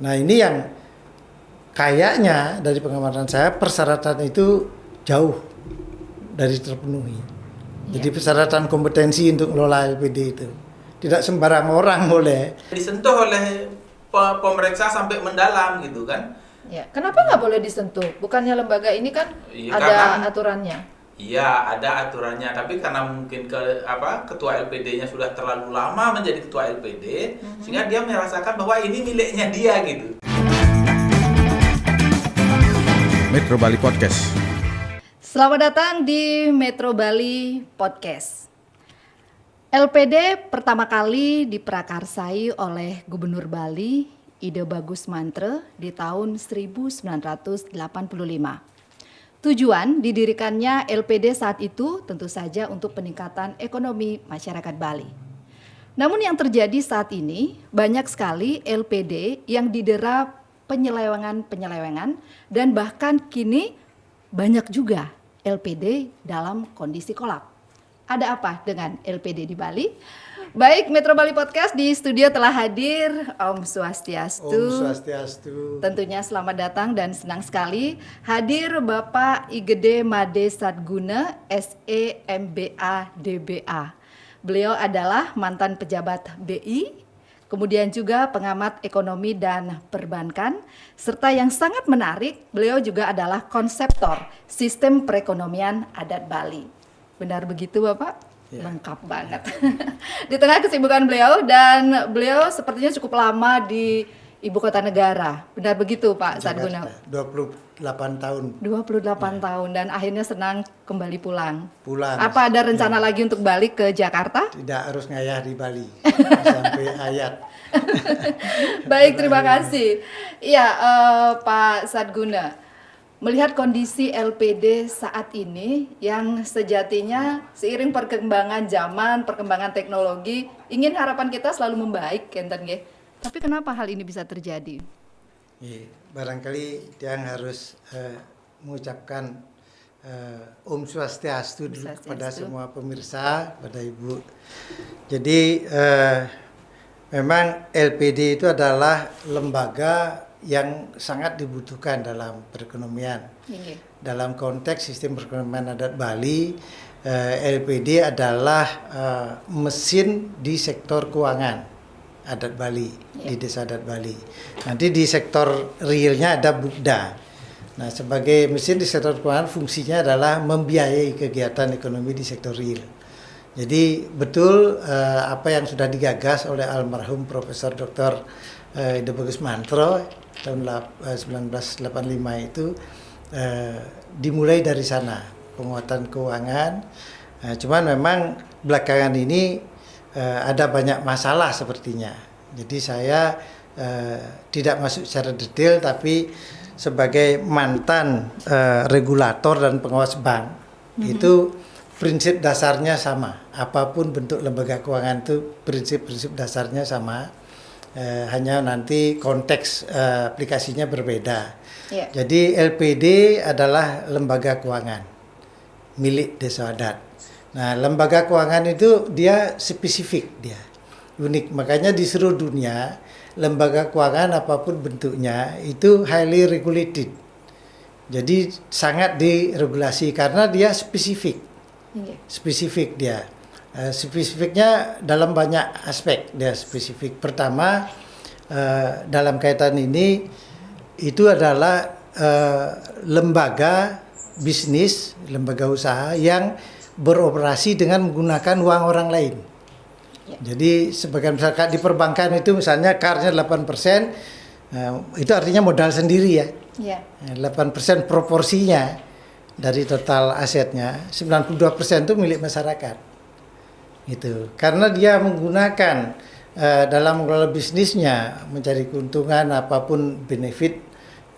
Nah ini yang kayaknya dari pengamatan saya persyaratan itu jauh dari terpenuhi. Jadi persyaratan kompetensi untuk mengelola LPD itu tidak sembarang orang boleh disentuh oleh pemeriksa sampai mendalam gitu kan. Ya, kenapa nggak boleh disentuh? Bukannya lembaga ini kan Iya, ada aturannya. Iya, ada aturannya, tapi karena mungkin ketua LPD-nya sudah terlalu lama menjadi ketua LPD, sehingga dia merasakan bahwa ini miliknya dia gitu. Metro Bali Podcast. Selamat datang di Metro Bali Podcast. LPD pertama kali diprakarsai oleh Gubernur Bali Ide Bagus Mantre di tahun 1985. Tujuan didirikannya LPD saat itu tentu saja untuk peningkatan ekonomi masyarakat Bali. Namun yang terjadi saat ini banyak sekali LPD yang didera penyelewengan dan bahkan kini banyak juga LPD dalam kondisi kolap. Ada apa dengan LPD di Bali? Baik, Metro Bali Podcast di studio telah hadir Om Swastiastu. Om Swastiastu. Tentunya selamat datang dan senang sekali hadir Bapak Igede Made Sadguna, SE MBA DBA. Beliau adalah mantan pejabat BI, kemudian juga pengamat ekonomi dan perbankan, serta yang sangat menarik, beliau juga adalah konseptor sistem perekonomian adat Bali. Benar begitu Bapak? Ya. Lengkap banget. Di tengah kesibukan beliau dan beliau sepertinya cukup lama di ibu kota negara. Benar begitu Pak Sadguna? 28 tahun. 28 tahun dan akhirnya senang kembali pulang. Pulang. Apa ada rencana lagi untuk balik ke Jakarta? Tidak harus ngayah di Bali sampai ayat. Baik, terima kasih. Iya, Pak Sadguna. Melihat kondisi LPD saat ini yang sejatinya seiring perkembangan zaman, perkembangan teknologi, ingin harapan kita selalu membaik, Kenten nggih. Tapi kenapa hal ini bisa terjadi? Barangkali yang harus mengucapkan Om Swastiastu dulu kepada semua pemirsa, pada Ibu. Jadi memang LPD itu adalah lembaga yang sangat dibutuhkan dalam perekonomian. Dalam konteks sistem perekonomian adat Bali, LPD adalah mesin di sektor keuangan adat Bali, di desa adat Bali. Nanti di sektor realnya ada Bukda. Nah, sebagai mesin di sektor keuangan fungsinya adalah membiayai kegiatan ekonomi di sektor real. Jadi betul apa yang sudah digagas oleh almarhum Profesor Dr. Ide Bagus Mantre tahun 1985 itu dimulai dari sana, penguatan keuangan. Cuman memang belakangan ini ada banyak masalah sepertinya. Jadi saya tidak masuk secara detail, tapi sebagai mantan regulator dan pengawas bank, itu prinsip dasarnya sama. Apapun bentuk lembaga keuangan itu prinsip-prinsip dasarnya sama. Hanya nanti konteks aplikasinya berbeda. Jadi LPD adalah lembaga keuangan milik desa adat. Nah, lembaga keuangan itu dia spesifik, dia unik. Makanya di seluruh dunia lembaga keuangan apapun bentuknya itu highly regulated. Jadi sangat diregulasi karena dia spesifik. Spesifik dia. Spesifiknya dalam banyak aspek dia spesifik. Pertama, dalam kaitan ini itu adalah lembaga bisnis, lembaga usaha yang beroperasi dengan menggunakan uang orang lain. Jadi sebagian misalkan di perbankan itu misalnya CAR-nya 8%, itu artinya modal sendiri ya. 8% proporsinya dari total asetnya, 92% itu milik masyarakat. Gitu. Karena dia menggunakan dalam mengelola bisnisnya, mencari keuntungan apapun benefit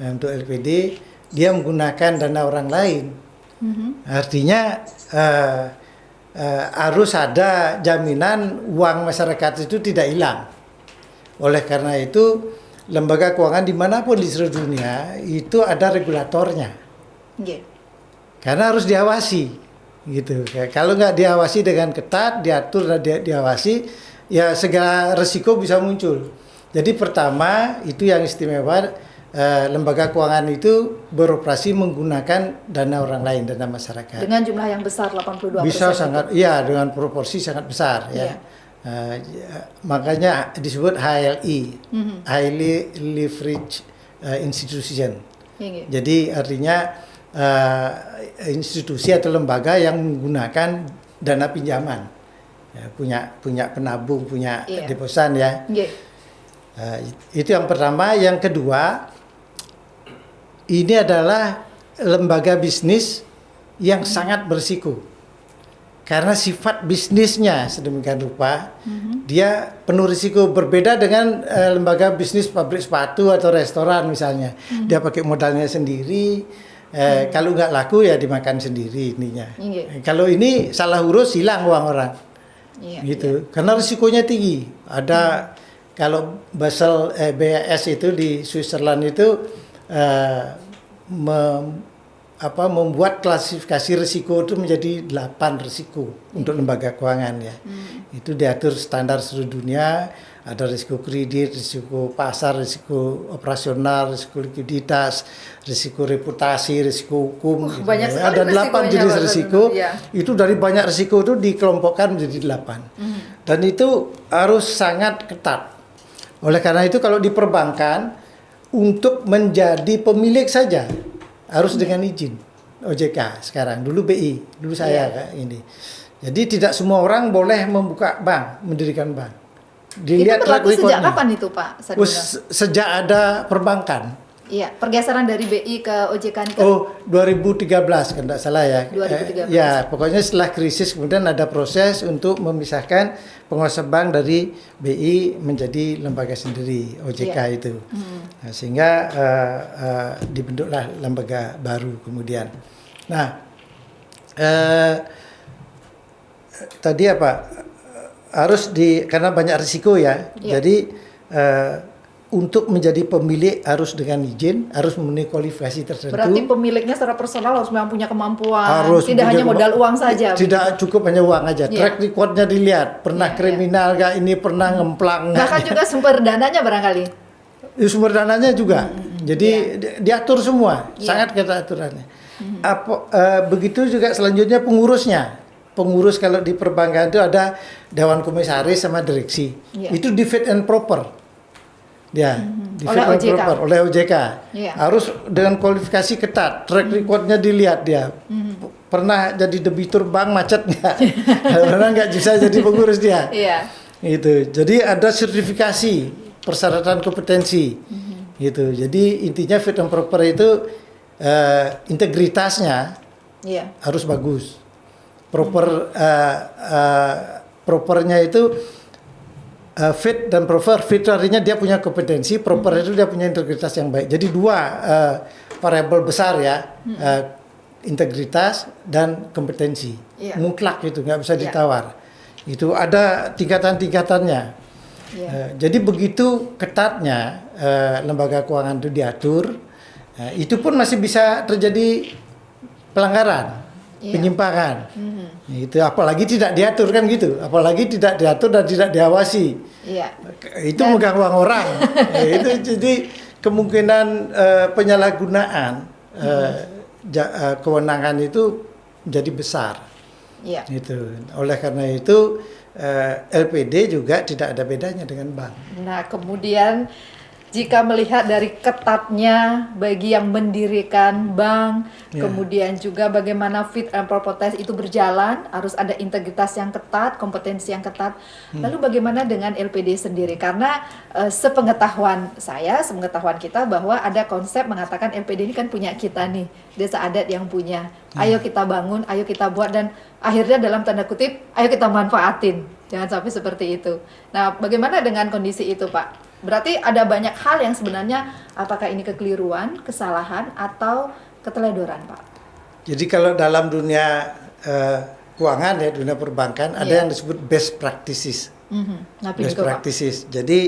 untuk LPD, dia menggunakan dana orang lain. Artinya harus ada jaminan uang masyarakat itu tidak hilang. Oleh karena itu lembaga keuangan dimanapun di seluruh dunia itu ada regulatornya. Karena harus diawasi. Gitu. Kalau nggak diawasi dengan ketat, diatur dan diawasi, ya segala resiko bisa muncul. Jadi pertama itu yang istimewa, lembaga keuangan itu beroperasi menggunakan dana orang lain, dana masyarakat. Dengan jumlah yang besar 82%. Bisa sangat, iya, dengan proporsi sangat besar ya. Iya. Makanya disebut HLI, Highly Leveraged Institution. Iya. Jadi artinya institusi atau lembaga yang menggunakan dana pinjaman, ya, punya penabung, punya Iya. deposan ya. Iya. Itu yang pertama. Yang kedua, ini adalah lembaga bisnis yang sangat berisiko. Karena sifat bisnisnya sedemikian rupa, dia penuh risiko, berbeda dengan lembaga bisnis pabrik sepatu atau restoran misalnya. Dia pakai modalnya sendiri, kalau nggak laku ya dimakan sendiri ininya. Kalau ini salah urus, hilang uang orang. Iya, Gitu. Karena risikonya tinggi. Ada kalau Basel BAS itu di Switzerland itu membuat klasifikasi risiko itu menjadi 8 risiko untuk lembaga keuangan ya. Itu diatur standar seluruh dunia, ada risiko kredit, risiko pasar, risiko operasional, risiko likuiditas, risiko reputasi, risiko hukum. Gitu banyak ya. sekali Ada 8 jenis risikonya, risiko. ya. Itu dari banyak risiko itu dikelompokkan menjadi 8. Dan itu harus sangat ketat. Oleh karena itu kalau di perbankan, untuk menjadi pemilik saja harus dengan izin OJK sekarang. Dulu BI, dulu saya Kak, ini. Jadi tidak semua orang boleh membuka bank, mendirikan bank. Itu berlaku sejak recordnya. kapan itu Pak Sadino? Sejak ada perbankan. Iya, pergeseran dari BI ke OJK ini kan? Oh, 2013 kan tidak salah ya. 2013. Ya, pokoknya setelah krisis kemudian ada proses untuk memisahkan penguasa bank dari BI menjadi lembaga sendiri, OJK itu. Nah, sehingga dibentuklah lembaga baru kemudian. Nah, tadi apa? Harus karena banyak risiko ya. Iya. Jadi untuk menjadi pemilik harus dengan izin, harus memenuhi kualifikasi tertentu. Berarti pemiliknya secara personal harus memang punya kemampuan, Harus tidak hanya punya modal uang saja. Tidak cukup hanya uang aja. Iya. Track recordnya dilihat, pernah kriminal nggak, ini pernah ngemplang nggak. Bahkan juga sumber dananya barangkali. Sumber dananya juga. Jadi diatur semua, Iya. sangat ketat aturannya. Begitu juga selanjutnya pengurusnya. Pengurus kalau di perbankan itu ada dewan komisaris sama direksi. Iya. Itu di fit and proper. Ya, di Oleh fit and OJK. proper oleh OJK. Iya. Harus dengan kualifikasi ketat, track recordnya dilihat dia. Pernah jadi debitur bank macet nggak? Pernah nggak bisa jadi pengurus dia? Iya. Itu. Jadi ada sertifikasi persyaratan kompetensi. Gitu. Jadi intinya fit and proper itu integritasnya Iya. harus bagus. Propernya itu fit dan proper. Fit artinya dia punya kompetensi, proper itu dia punya integritas yang baik. Jadi dua variabel besar ya, integritas dan kompetensi. Iya. Mutlak itu nggak bisa Iya. ditawar. Itu ada tingkatan-tingkatannya. Iya. Jadi begitu ketatnya lembaga keuangan itu diatur, itu pun masih bisa terjadi pelanggaran, Iya. penyimpangan. Itu apalagi tidak diatur kan gitu, apalagi tidak diatur dan tidak diawasi. Iya. Itu megang uang orang. Itu jadi kemungkinan penyalahgunaan kewenangan itu menjadi besar. Iya. Gitu. Oleh karena itu LPD juga tidak ada bedanya dengan bank. Nah, kemudian jika melihat dari ketatnya bagi yang mendirikan bank, Ya. kemudian juga bagaimana fit and proper test itu berjalan, harus ada integritas yang ketat, kompetensi yang ketat. Lalu bagaimana dengan LPD sendiri? Karena sepengetahuan saya, sepengetahuan kita bahwa ada konsep mengatakan LPD ini kan punya kita nih, desa adat yang punya. Ayo kita bangun, ayo kita buat, dan akhirnya dalam tanda kutip, ayo kita manfaatin. Jangan sampai seperti itu. Nah, bagaimana dengan kondisi itu, Pak? Berarti ada banyak hal yang sebenarnya apakah ini kekeliruan, kesalahan, atau keteledoran, Pak? Jadi kalau dalam dunia keuangan ya, dunia perbankan ada Iya. yang disebut best practices. Ngapain Best itu, Pak? practices. Jadi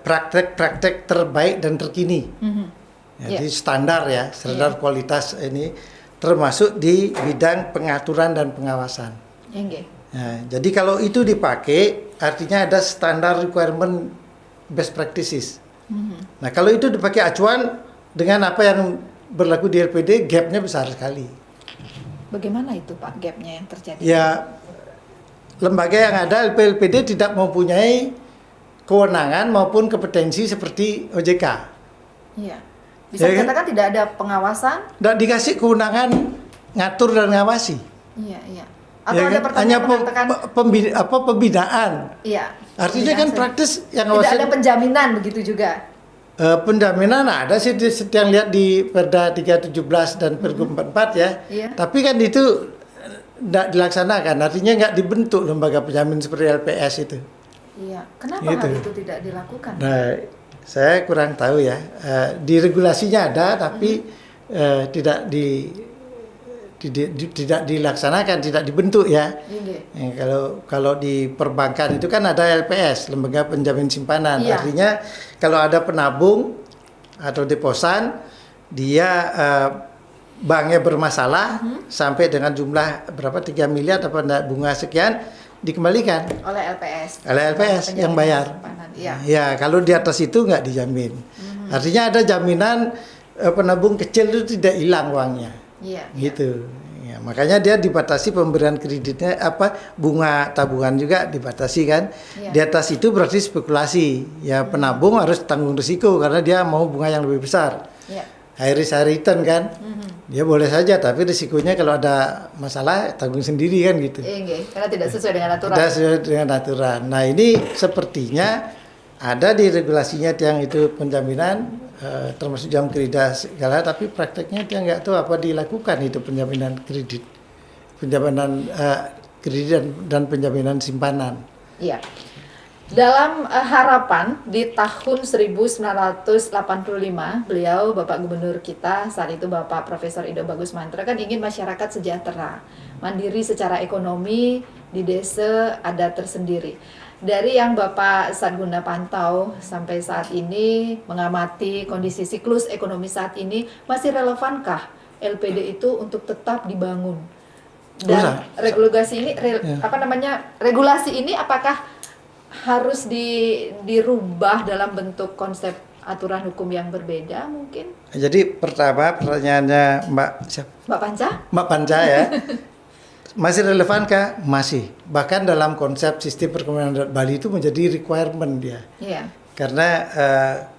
praktek-praktek terbaik dan terkini. Jadi standar ya, standar kualitas ini termasuk di bidang pengaturan dan pengawasan. Enggak. Nah, jadi kalau itu dipakai, artinya ada standar requirement best practices. Nah, kalau itu dipakai acuan dengan apa yang berlaku di LPD, gapnya besar sekali. Bagaimana itu Pak gapnya yang terjadi? Ya, lembaga yang ada LPD tidak mempunyai kewenangan maupun kompetensi seperti OJK. Iya. Bisa Ya, dikatakan tidak ada pengawasan? Tidak dikasih kewenangan ngatur dan ngawasi. Iya, iya. Atau Ya ada kan? Hanya pertanyaan mengatakan pembinaan. iya. Artinya kan pembinaan praktis yang tidak ngawasin. ada penjaminan begitu juga. Penjaminan ada sih yang lihat di Perda 317 dan Pergub 44 ya. Iya. Tapi kan itu tidak dilaksanakan. Artinya nggak dibentuk lembaga penjamin seperti LPS itu. Iya. Kenapa Gitu. hal itu tidak dilakukan? Nah, saya kurang tahu ya. Di regulasinya ada, tapi tidak dilaksanakan, tidak dibentuk ya. Iya. Kalau di perbankan itu kan ada LPS, lembaga penjamin simpanan. Iya. Artinya kalau ada penabung atau deposan, dia banknya bermasalah sampai dengan jumlah berapa 3 miliar atau bunga sekian dikembalikan Oleh LPS. oleh LPS yang bayar. Iya. Ya, kalau di atas itu nggak dijamin. Artinya ada jaminan penabung kecil itu tidak hilang uangnya. Iya. Gitu. Ya, makanya dia dibatasi pemberian kreditnya bunga tabungan juga dibatasi kan. Iya. Di atas itu berarti spekulasi. Ya penabung harus tanggung risiko karena dia mau bunga yang lebih besar. Iya. High risk high return kan. Dia boleh saja tapi risikonya kalau ada masalah tanggung sendiri kan gitu. Iya, karena tidak sesuai dengan aturan. Tidak sesuai dengan aturan. Nah ini sepertinya ada di regulasinya yang itu penjaminan termasuk jam kredit segala, tapi prakteknya dia nggak tahu apa dilakukan itu penjaminan kredit, penjaminan kredit dan penjaminan simpanan. Iya. Dalam harapan di tahun 1985, beliau Bapak Gubernur kita saat itu Bapak Profesor Ido Bagus Mantra kan ingin masyarakat sejahtera, mandiri secara ekonomi, di desa adat tersendiri. Dari yang Bapak Satguna pantau sampai saat ini mengamati kondisi siklus ekonomi saat ini, masih relevankah LPD itu untuk tetap dibangun? Dan regulasi ini regulasi ini apakah harus dirubah dalam bentuk konsep aturan hukum yang berbeda mungkin? Jadi pertama pertanyaannya Mbak Panca? Mbak Panca ya. Masih relevankah? Masih. Bahkan dalam konsep sistem perekonomian adat Bali itu menjadi requirement dia. Iya. Karena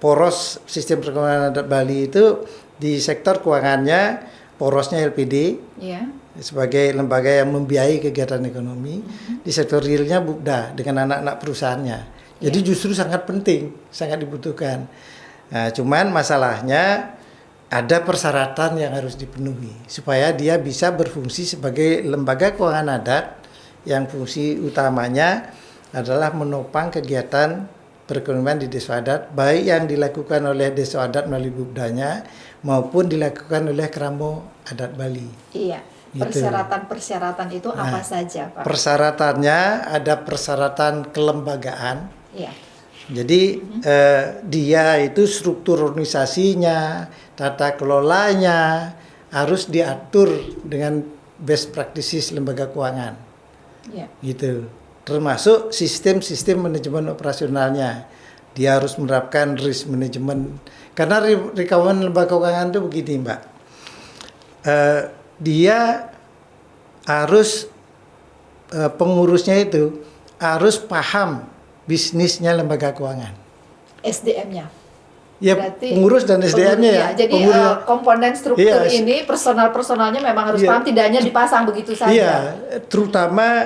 poros sistem perekonomian adat Bali itu di sektor keuangannya porosnya LPD. Iya. Sebagai lembaga yang membiayai kegiatan ekonomi. Di sektor realnya Bukda dengan anak-anak perusahaannya. Jadi justru sangat penting, sangat dibutuhkan. Nah, cuman masalahnya ada persyaratan yang harus dipenuhi supaya dia bisa berfungsi sebagai lembaga keuangan adat yang fungsi utamanya adalah menopang kegiatan perekonomian di desa adat baik yang dilakukan oleh desa adat melalui Bukdanya maupun dilakukan oleh Keramo Adat Bali. Iya. Gitu. Persyaratan-persyaratan itu apa saja, Pak? Persyaratannya ada persyaratan kelembagaan. Iya. Jadi dia itu struktur organisasinya, tata kelolanya harus diatur dengan best practices lembaga keuangan. Iya. Gitu. Termasuk sistem-sistem manajemen operasionalnya. Dia harus menerapkan risk management. Karena rekaman lembaga keuangan itu begini, Mbak. Dia harus pengurusnya itu harus paham bisnisnya lembaga keuangan. SDM-nya. Ya, berarti pengurus dan SDM-nya ya. Jadi komponen struktur ini personal-personalnya memang harus paham, tidak hanya dipasang begitu saja. Iya, terutama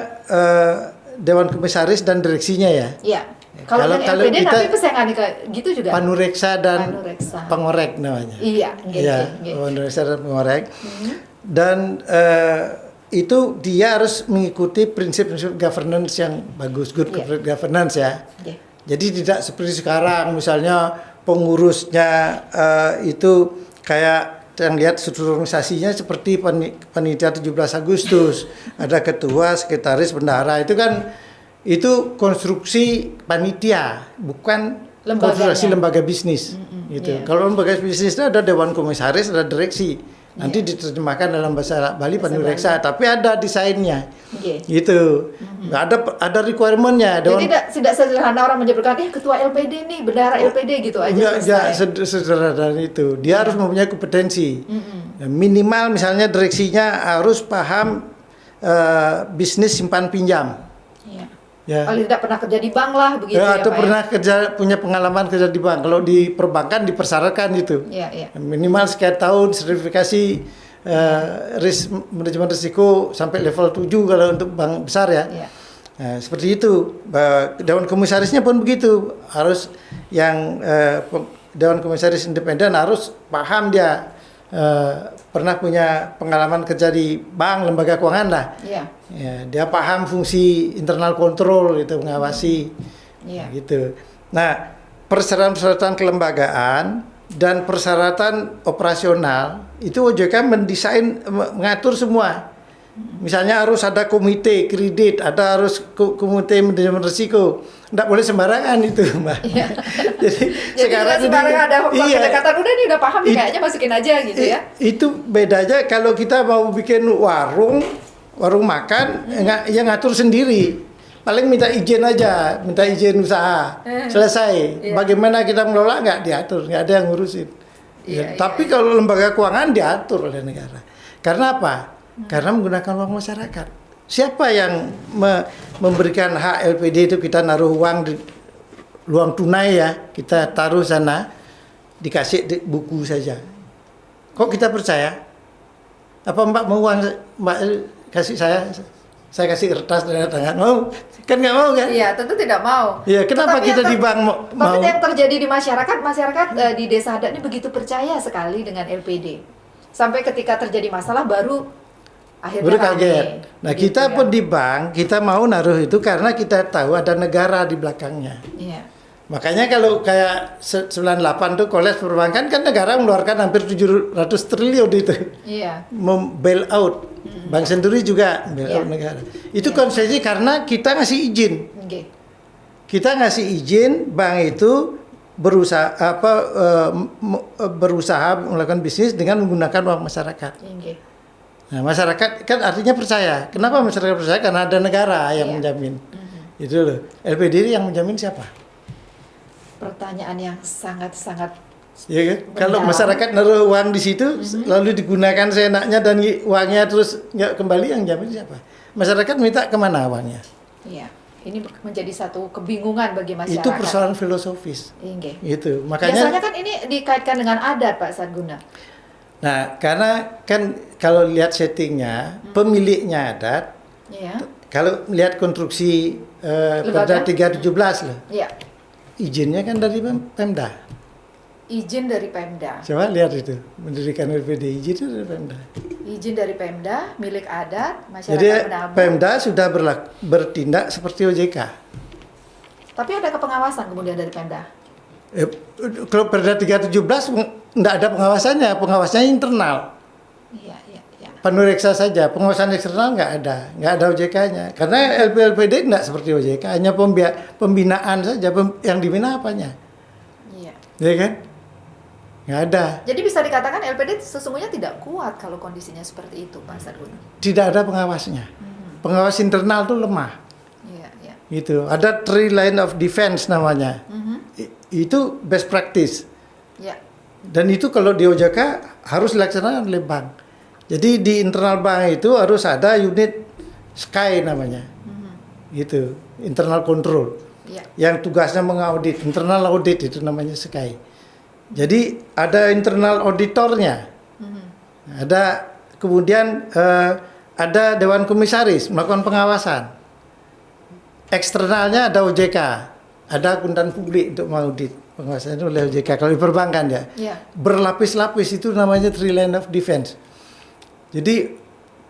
Dewan Komisaris dan direksinya ya. Iya. Kalau yang LPD tapi pesengan gitu juga. Panureksa dan pengorek namanya. Iya, panureksa dan pengorek. Dan itu dia harus mengikuti prinsip-prinsip governance yang bagus, good corporate governance ya. Jadi tidak seperti sekarang misalnya pengurusnya itu kayak yang lihat struktur organisasinya seperti panitia 17 Agustus, ada ketua, sekretaris, bendahara, itu kan itu konstruksi panitia, bukan konstruksi lembaga bisnis. Gitu. Kalau lembaga bisnis itu ada dewan komisaris, ada direksi. Nanti diterjemahkan dalam bahasa Bali Bahasa panureksa, tapi ada desainnya. Oke. Gitu. Ada requirement-nya. Jadi tidak sederhana orang menyebutkan ketua LPD nih, bendahara LPD gitu aja Enggak selesai. sederhana itu. Dia harus mempunyai kompetensi. Minimal misalnya direksinya harus paham bisnis simpan pinjam. Iya. Ya. Paling tidak pernah kerja di bank lah begitu Ya, ya, atau Pak. pernah punya pengalaman kerja di bank. Kalau di perbankan dipersyaratkan itu. Iya, iya. Minimal sekian tahun sertifikasi manajemen risiko sampai level 7 kalau untuk bank besar ya. Iya. Nah, seperti itu. Dewan komisarisnya pun begitu. Harus yang Dewan komisaris independen harus paham dia pernah punya pengalaman kerja di bank, lembaga keuangan lah. Iya. Ya, dia paham fungsi internal control itu, mengawasi. Iya. Gitu. Nah, persyaratan kelembagaan dan persyaratan operasional itu OJK mendesain, mengatur semua. Misalnya harus ada komite kredit, harus komite manajemen risiko. Tidak boleh sembarangan itu, Mbak. Iya. Jadi Sekarang ada iya, pendekatan udah nih udah paham nih kayaknya masukin aja gitu ya. Itu bedanya kalau kita mau bikin warung makan, yang ngatur sendiri. Paling minta izin aja, minta izin usaha. Selesai. Iya. Bagaimana kita mengelola nggak diatur, nggak ada yang ngurusin. Iya, Tapi kalau lembaga keuangan diatur oleh negara. Karena apa? Karena menggunakan uang masyarakat. Siapa yang memberikan hak LPD itu, kita naruh uang di uang tunai ya, kita taruh sana, dikasih buku saja. Kok kita percaya? Apa Mbak mau uang Mbak kasih saya kasih kertas dan tangan mau? Kan nggak mau kan? Iya, tentu tidak mau. Iya, kenapa Tetapi kita yang di bank mau? Tapi yang terjadi di masyarakat di desa adat ini begitu percaya sekali dengan LPD. Sampai ketika terjadi masalah baru akhirnya Baru rame. kaget. Nah, Gitu kita ya. pun di bank, kita mau naruh itu karena kita tahu ada negara di belakangnya. Iya. Makanya kalau kayak 98 tuh Kolaps perbankan kan negara mengeluarkan hampir 700 triliun itu. Iya. Bail out. Bank Senturi juga bail out Iya. negara. Itu konsesi karena kita ngasih izin. Oke. Kita ngasih izin bank itu berusaha melakukan bisnis dengan menggunakan uang masyarakat. Oke. Nah, masyarakat kan artinya percaya. Kenapa masyarakat percaya? Karena ada negara yang Iya. menjamin. Itu loh. LPD yang menjamin siapa? Pertanyaan yang sangat-sangat Ya kan? Benar. Kalau masyarakat naruh uang di situ lalu digunakan seenaknya dan uangnya terus nggak kembali, yang jamin siapa? Masyarakat minta kemana uangnya? iya. Ini menjadi satu kebingungan bagi masyarakat. Itu persoalan filosofis. Oke. Gitu. Biasanya Makanya kan ini dikaitkan dengan adat, Pak Sarguna. nah, karena kan kalau lihat settingnya pemiliknya adat, Iya. kalau melihat konstruksi Lembaga? Perda 317 loh. Iya. Izinnya kan dari Pemda. Izin dari Pemda. Coba lihat itu, mendirikan LPD, izin itu dari Pemda. Izin dari Pemda, milik adat, masyarakat Jadi menabung. Pemda sudah bertindak seperti OJK. Tapi ada kepengawasan kemudian dari Pemda. Kalau Perda 317 enggak ada pengawasannya, pengawasannya internal. Iya, iya, iya. Panureksa saja, pengawasan eksternal nggak ada OJK-nya. Karena LPD enggak seperti OJK, hanya pembinaan saja, yang dibina apanya, Iya. ya kan? Nggak ada, Jadi bisa dikatakan LPD sesungguhnya tidak kuat kalau kondisinya seperti itu, Pak Sarguna. tidak ada pengawasnya. Pengawas internal tuh lemah, Iya, iya. gitu. Ada 3 line of defense namanya. Itu best practice. Iya. Dan itu kalau di OJK harus dilaksanakan oleh bank. Jadi di internal bank itu harus ada unit SKY namanya, gitu, internal control, Iya. yang tugasnya mengaudit, internal audit itu namanya SKY. Jadi ada internal auditornya, ada kemudian ada Dewan Komisaris melakukan pengawasan. Eksternalnya ada OJK, ada akuntan publik untuk mengaudit. Pengawasan itu oleh OJK kalau di perbankan ya. Iya. Berlapis-lapis, itu namanya 3 line of defense. Jadi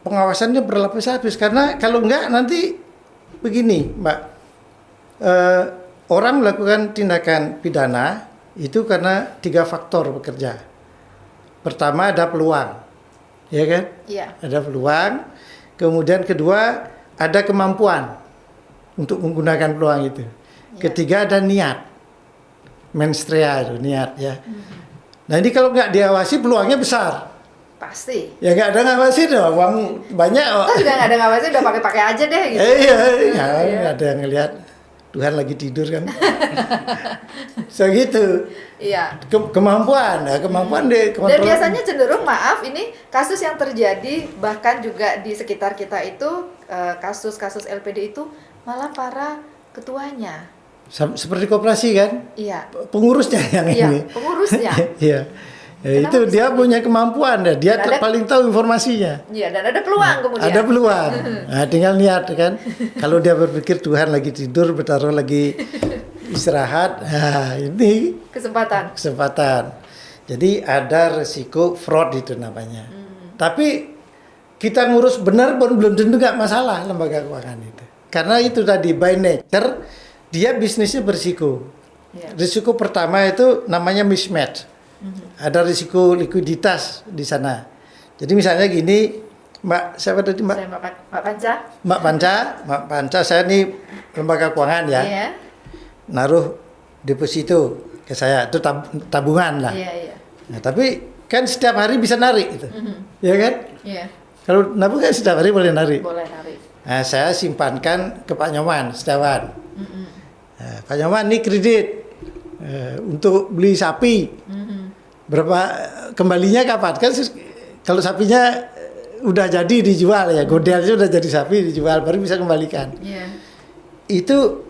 pengawasannya berlapis-lapis karena kalau enggak nanti begini, Mbak. Orang melakukan tindakan pidana itu karena 3 faktor bekerja. Pertama ada peluang, ya kan? Iya. Ada peluang. Kemudian kedua ada kemampuan untuk menggunakan peluang itu. Ketiga ada niat, mens rea itu niat ya. Nah ini kalau nggak diawasi peluangnya besar. Pasti. Ya nggak pasti dong, uang banyak. Kita juga nggak ada ngawasin, udah pakai aja deh gitu. Iya, nggak ada yang ngelihat Tuhan lagi tidur kan. Segitu. Iya. Kemampuan deh. Dan biasanya cenderung, maaf, ini kasus yang terjadi bahkan juga di sekitar kita itu kasus-kasus LPD itu malah para ketuanya. Seperti koperasi kan? Iya. Pengurusnya yang Iya, ini. pengurusnya. Iya. Ya, itu dia punya kemampuan, dia paling tahu informasinya. Iya, dan ada peluang kemudian. Ada peluang. Nah, tinggal niat kan. Kalau dia berpikir Tuhan lagi tidur, bertaruh lagi istirahat, nah ini kesempatan. Jadi ada resiko fraud itu namanya. Tapi kita ngurus benar pun belum tentu nggak masalah lembaga keuangan itu. Karena itu tadi by nature dia bisnisnya berisiko. Risiko pertama itu namanya mismatch. Ada risiko likuiditas di sana. Jadi misalnya gini, Mbak, siapa tadi Mbak? Saya Mbak Panca. Mbak Panca, saya nih lembaga keuangan ya. Iya. Naruh deposito ke saya, itu tabungan lah. Iya. Nah, tapi kan setiap hari bisa narik gitu. Ya kan? Iya. Kalau nabung kan setiap hari boleh narik. Boleh narik. Nah, saya simpankan ke Pak Nyoman setiawan. Nah, Pak Nyoman ini kredit untuk beli sapi. Berapa kembalinya kapan? Kan kalau sapinya udah jadi dijual ya, godelnya udah jadi sapi dijual baru bisa kembalikan. Iya. Itu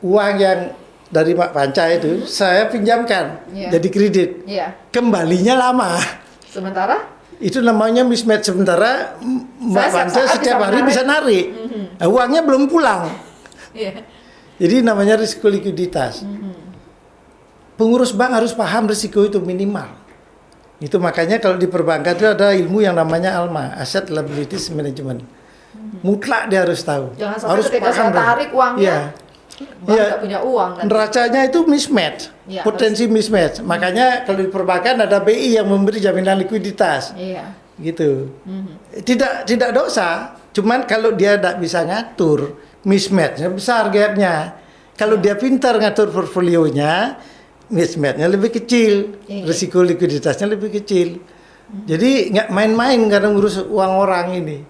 uang yang dari Mak Panca itu saya pinjamkan jadi kredit. Iya. Kembalinya lama. Sementara Itu namanya mismatch, sementara Mbak Panca setiap hari bisa narik. Nah, uangnya belum pulang. Iya. Jadi namanya risiko likuiditas. Pengurus bank harus paham risiko itu minimal. Itu makanya kalau di perbankan itu ada ilmu yang namanya ALMA, Asset Liabilities Management. Mutlak dia harus tahu. Jangan sampai harus ketika saya tarik uangnya, bank nggak punya uang. Neracanya itu mismatch, potensi mismatch. Makanya kalau di perbankan ada BI yang memberi jaminan likuiditas. Iya. Gitu. Tidak dosa, cuman kalau dia tidak bisa ngatur mismatchnya besar gapnya. Kalau dia pintar ngatur portfolionya, mismatchnya lebih kecil, risiko likuiditasnya lebih kecil. Jadi nggak main-main karena ngurus uang orang ini.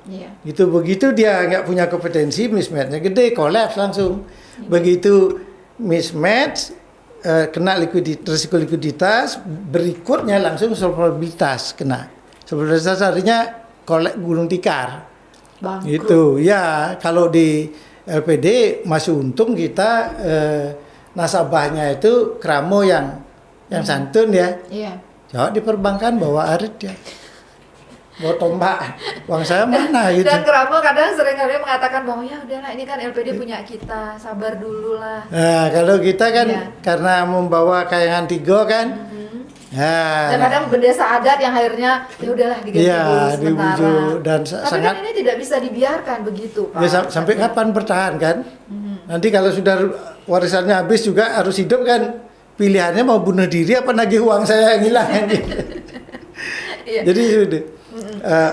Itu begitu dia nggak punya kompetensi, mismatchnya gede, kolaps langsung. Begitu mismatch, kena risiko likuiditas, berikutnya langsung solvabilitas kena. Solvabilitas artinya kolek gulung tikar. Bangkrut. Itu ya kalau di LPD masih untung kita nasabahnya itu kramo yang santun ya. Iya. Coba di perbankan bawa arit ya. Bawa tombak. Uang saya mana gitu. Dan Kramo kadang seringkali mengatakan bahwa ya udahlah ini kan LPD punya kita, sabar dulu lah. Nah, kalau kita kan karena membawa kayangan tiga kan. Nah, dan kadang bendesa adat yang akhirnya ya udahlah diganti dulu sementara. dibujuk dan Tapi sangat kan ini tidak bisa dibiarkan begitu, Pak. Ya, sampai kapan bertahan kan? Nanti kalau sudah warisannya habis juga harus hidup kan, pilihannya mau bunuh diri apa nagih uang saya yang hilang kan? Jadi sudah.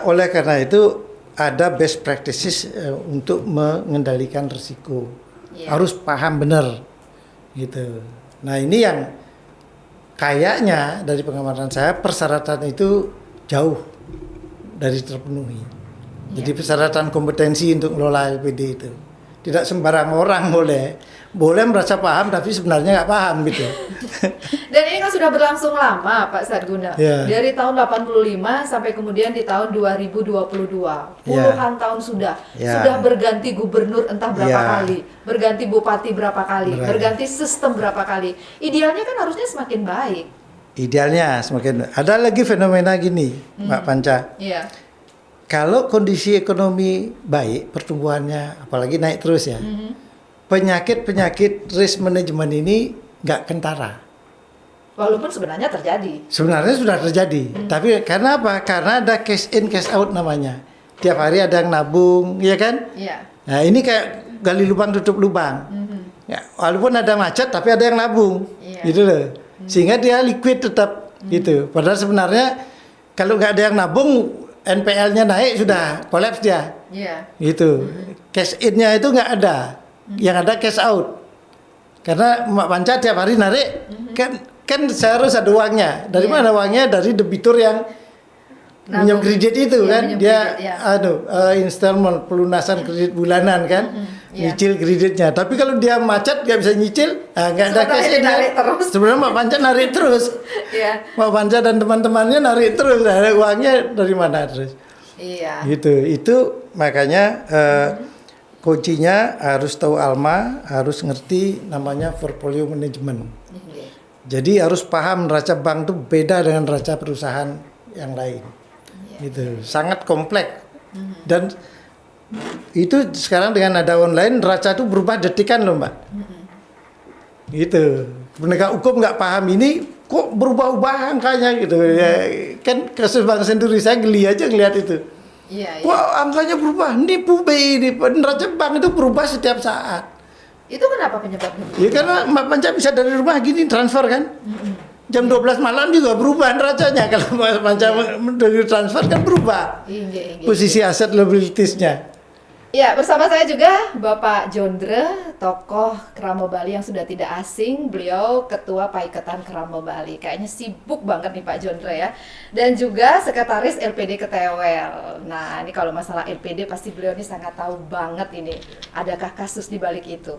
Oleh karena itu ada best practices untuk mengendalikan risiko. Harus paham benar gitu. Nah, ini yang kayaknya dari pengamatan saya persyaratan itu jauh dari terpenuhi. Jadi persyaratan kompetensi untuk mengelola LPD itu tidak sembarang orang boleh merasa paham tapi sebenarnya nggak paham gitu. Dan ini kan sudah berlangsung lama, Pak Satguna. Dari tahun 85 sampai kemudian di tahun 2022. Puluhan tahun sudah berganti gubernur entah berapa kali, berganti bupati berapa kali, berganti sistem berapa kali. Idealnya kan harusnya semakin baik. Idealnya semakin. Ada lagi fenomena gini, Mbak Panca. Iya. Kalau kondisi ekonomi baik, pertumbuhannya apalagi naik terus ya. Penyakit risk management ini nggak kentara. Walaupun sebenarnya terjadi. Sebenarnya sudah terjadi. Tapi karena apa? Karena ada cash in cash out namanya. Tiap hari ada yang nabung, ya kan? Iya. Nah, ini kayak gali lubang tutup lubang. Ya, walaupun ada macet tapi ada yang nabung. Gitu loh. Sehingga dia liquid tetap gitu. Padahal sebenarnya kalau nggak ada yang nabung, NPL-nya naik sudah kolaps dia. Gitu. Cash in-nya itu nggak ada. Yang ada cash out. Karena Mbak Panca tiap hari narik kan saya harus ada uangnya. Dari mana uangnya? Dari debitur yang Minjam kredit itu Iya, kan minjem dia kredit, installment pelunasan kredit bulanan kan, iya. nyicil kreditnya. Tapi kalau dia macet nggak bisa nyicil, nggak ada Sementara cashnya dia narik dia. terus. Sebenarnya Mak Panca narik terus. Iya. Mak Panca dan teman-temannya narik terus, ada uangnya dari mana terus? Iya. Gitu. Itu makanya kuncinya harus tahu Alma, harus ngerti namanya portfolio management. Iya. Jadi harus paham neraca bank itu beda dengan neraca perusahaan yang lain. Gitu. Sangat kompleks. Dan itu sekarang dengan ada online neraca itu berubah detikan loh, Mbak. Gitu. Penegak hukum nggak paham ini kok berubah-ubah angkanya gitu. Ya, kan kasus Bank Senturi saya geli aja ngeliat itu. Iya. Wah, angkanya berubah. Nipu BI ini. Neraca bank itu berubah setiap saat. Itu kenapa penyebabnya? Ya karena Mak Panca bisa dari rumah gini transfer kan. Jam 12 malam juga berubah neracanya. Kalau Mak Panca dari transfer kan berubah. Iya. Posisi aset liabilitiesnya. Ya, bersama saya juga Bapak Jondre, tokoh Keramo Bali yang sudah tidak asing. Beliau Ketua Paiketan Keramo Bali. Kayaknya sibuk banget nih Pak Jondre ya. Dan juga Sekretaris LPD Ketewel. Nah, ini kalau masalah LPD pasti beliau ini sangat tahu banget ini. Adakah kasus di balik itu?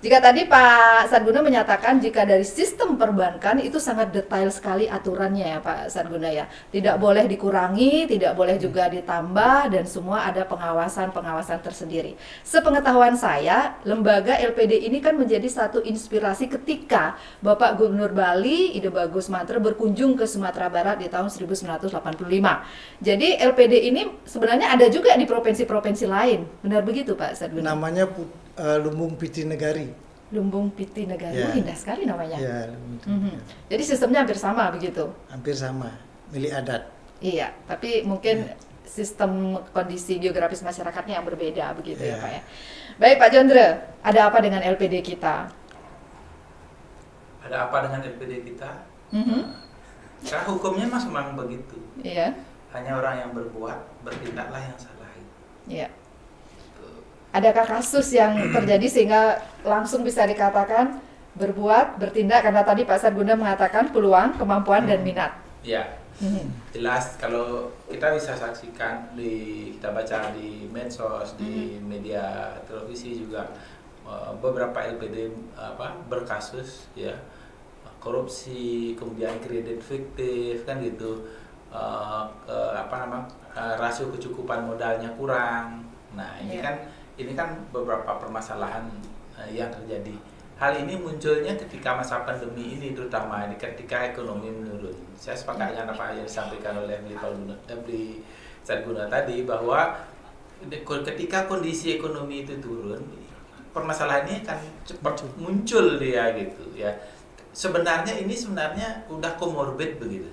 Jika tadi Pak Sadguna menyatakan jika dari sistem perbankan itu sangat detail sekali aturannya ya Pak Sadguna ya. Tidak boleh dikurangi, tidak boleh juga ditambah, dan semua ada pengawasan-pengawasan tersendiri. Sepengetahuan saya, lembaga LPD ini kan menjadi satu inspirasi ketika Bapak Gubernur Bali, Ide Bagus Mantra berkunjung ke Sumatera Barat di tahun 1985. Jadi LPD ini sebenarnya ada juga di provinsi-provinsi lain. Benar begitu Pak Sadguna? Namanya Lumbung Piti Negari. Lumbung Piti Negari. Ya. Indah sekali namanya. Ya, Jadi sistemnya hampir sama begitu. hampir sama. Milik adat. Iya, tapi mungkin sistem kondisi geografis masyarakatnya yang berbeda begitu ya Iya. Pak ya. Baik Pak Jondre, ada apa dengan LPD kita? Ada apa dengan LPD kita? Karena hukumnya mas memang begitu. Iya, Hanya orang yang berbuat bertindaklah yang salah. iya. Adakah kasus yang terjadi sehingga langsung bisa dikatakan berbuat, bertindak, karena tadi Pak Sadguna mengatakan peluang, kemampuan dan minat. Ya, jelas kalau kita bisa saksikan kita baca di medsos, di media televisi juga beberapa LPD berkasus ya korupsi, kemudian kredit fiktif kan gitu, rasio kecukupan modalnya kurang. Nah ini kan beberapa permasalahan yang terjadi. Hal ini munculnya ketika masa pandemi ini, terutama ketika ekonomi menurun. Saya sepakat dengan apa yang disampaikan oleh Bli Sadguna tadi, bahwa ketika kondisi ekonomi itu turun, permasalahan ini akan cepat muncul dia gitu ya. Sebenarnya udah komorbid begitu.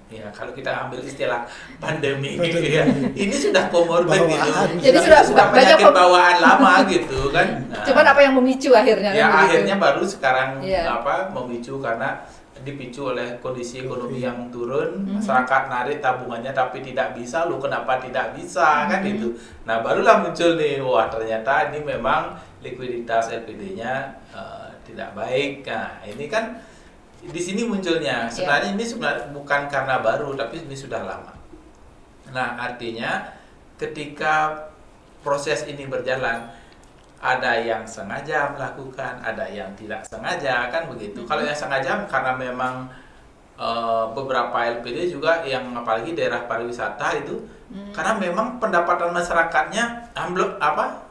Ya, kalau kita ambil istilah pandemi gitu ya, ini sudah komorbid gitu. Jadi sudah penyakit banyak bawaan lama gitu kan. Nah, cuman apa yang memicu akhirnya? ya kan begitu? akhirnya baru sekarang Iya. memicu karena dipicu oleh kondisi ekonomi yang turun, masyarakat narik tabungannya tapi tidak bisa, lu kenapa tidak bisa kan itu. Nah, barulah muncul nih, wah ternyata ini memang likuiditas LPD-nya tidak baik. Nah, ini kan di sini munculnya. Sebenarnya ini bukan karena baru, tapi ini sudah lama. Nah, artinya ketika proses ini berjalan, ada yang sengaja melakukan, ada yang tidak sengaja, kan begitu. Kalau yang sengaja karena memang beberapa LPD juga yang apalagi daerah pariwisata itu, karena memang pendapatan masyarakatnya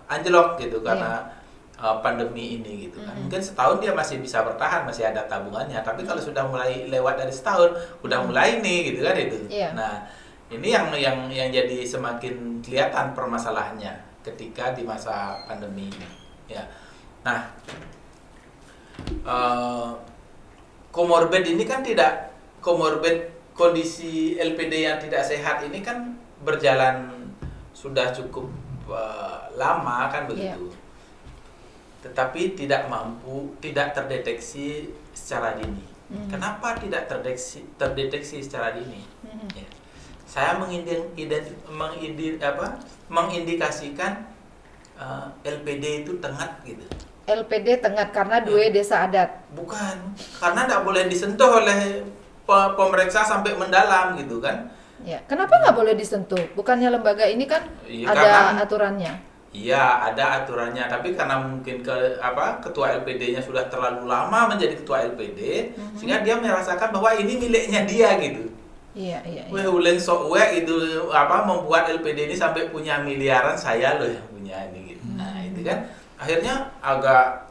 anjlok gitu karena pandemi ini gitu kan. Mungkin setahun dia masih bisa bertahan, masih ada tabungannya, tapi kalau sudah mulai lewat dari setahun, udah mulai nih gitu kan itu. Nah, ini yang jadi semakin kelihatan permasalahannya ketika di masa pandemi ini ya. Nah, komorbid ini kan tidak komorbid, kondisi LPD yang tidak sehat ini kan berjalan sudah cukup lama kan begitu. Tetapi tidak terdeteksi secara dini. Kenapa tidak terdeteksi secara dini? Ya. Saya mengindikasikan LPD itu tengah gitu. LPD tengah karena dua desa adat. Bukan, karena tidak boleh disentuh oleh pemeriksa sampai mendalam gitu kan. Ya, kenapa nggak boleh disentuh? Bukannya lembaga ini kan Iya, ada karena- aturannya. Iya, ada aturannya, tapi karena mungkin ketua LPD-nya sudah terlalu lama menjadi ketua LPD, sehingga dia merasakan bahwa ini miliknya dia gitu. Iya, iya. Weh, uleng sok weh itu membuat LPD ini sampai punya miliaran, saya loh yang punya ini gitu. Nah, itu kan akhirnya agak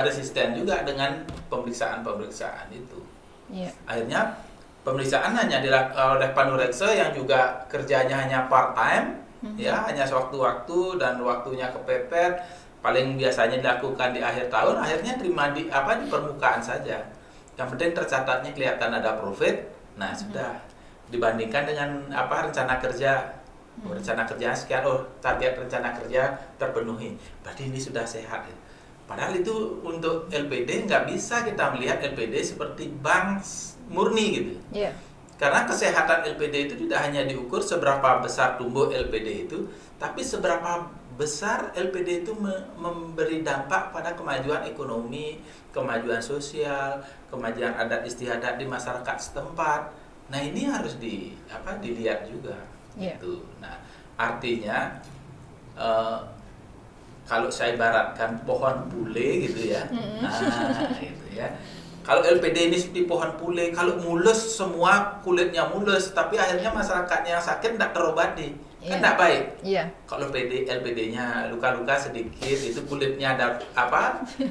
resisten juga dengan pemeriksaan itu. Iya. Akhirnya pemeriksaan hanya dilakukan oleh Panurekse yang juga kerjanya hanya part time, ya, hanya sewaktu-waktu dan waktunya kepepet. Paling biasanya dilakukan di akhir tahun, akhirnya terima di permukaan saja. Yang penting tercatatnya kelihatan ada profit. Nah, sudah dibandingkan dengan rencana kerja. Rencana kerja sekian, target rencana kerja terpenuhi. Berarti ini sudah sehat. Padahal itu untuk LPD nggak bisa kita melihat LPD seperti bank murni gitu. Iya. Karena kesehatan LPD itu tidak hanya diukur seberapa besar tumbuh LPD itu, tapi seberapa besar LPD itu memberi dampak pada kemajuan ekonomi, kemajuan sosial, kemajuan adat istiadat di masyarakat setempat. Nah, ini harus dilihat juga. Iya. Gitu. Nah, artinya kalau saya ibaratkan pohon pule gitu ya. Nah, gitu ya. Kalau LPD ini seperti pohon pule, kalau mulus semua kulitnya mulus, tapi akhirnya masyarakatnya yang sakit tidak terobati, kan tidak baik. Iya. Kalau LPD-nya luka-luka sedikit, itu kulitnya ada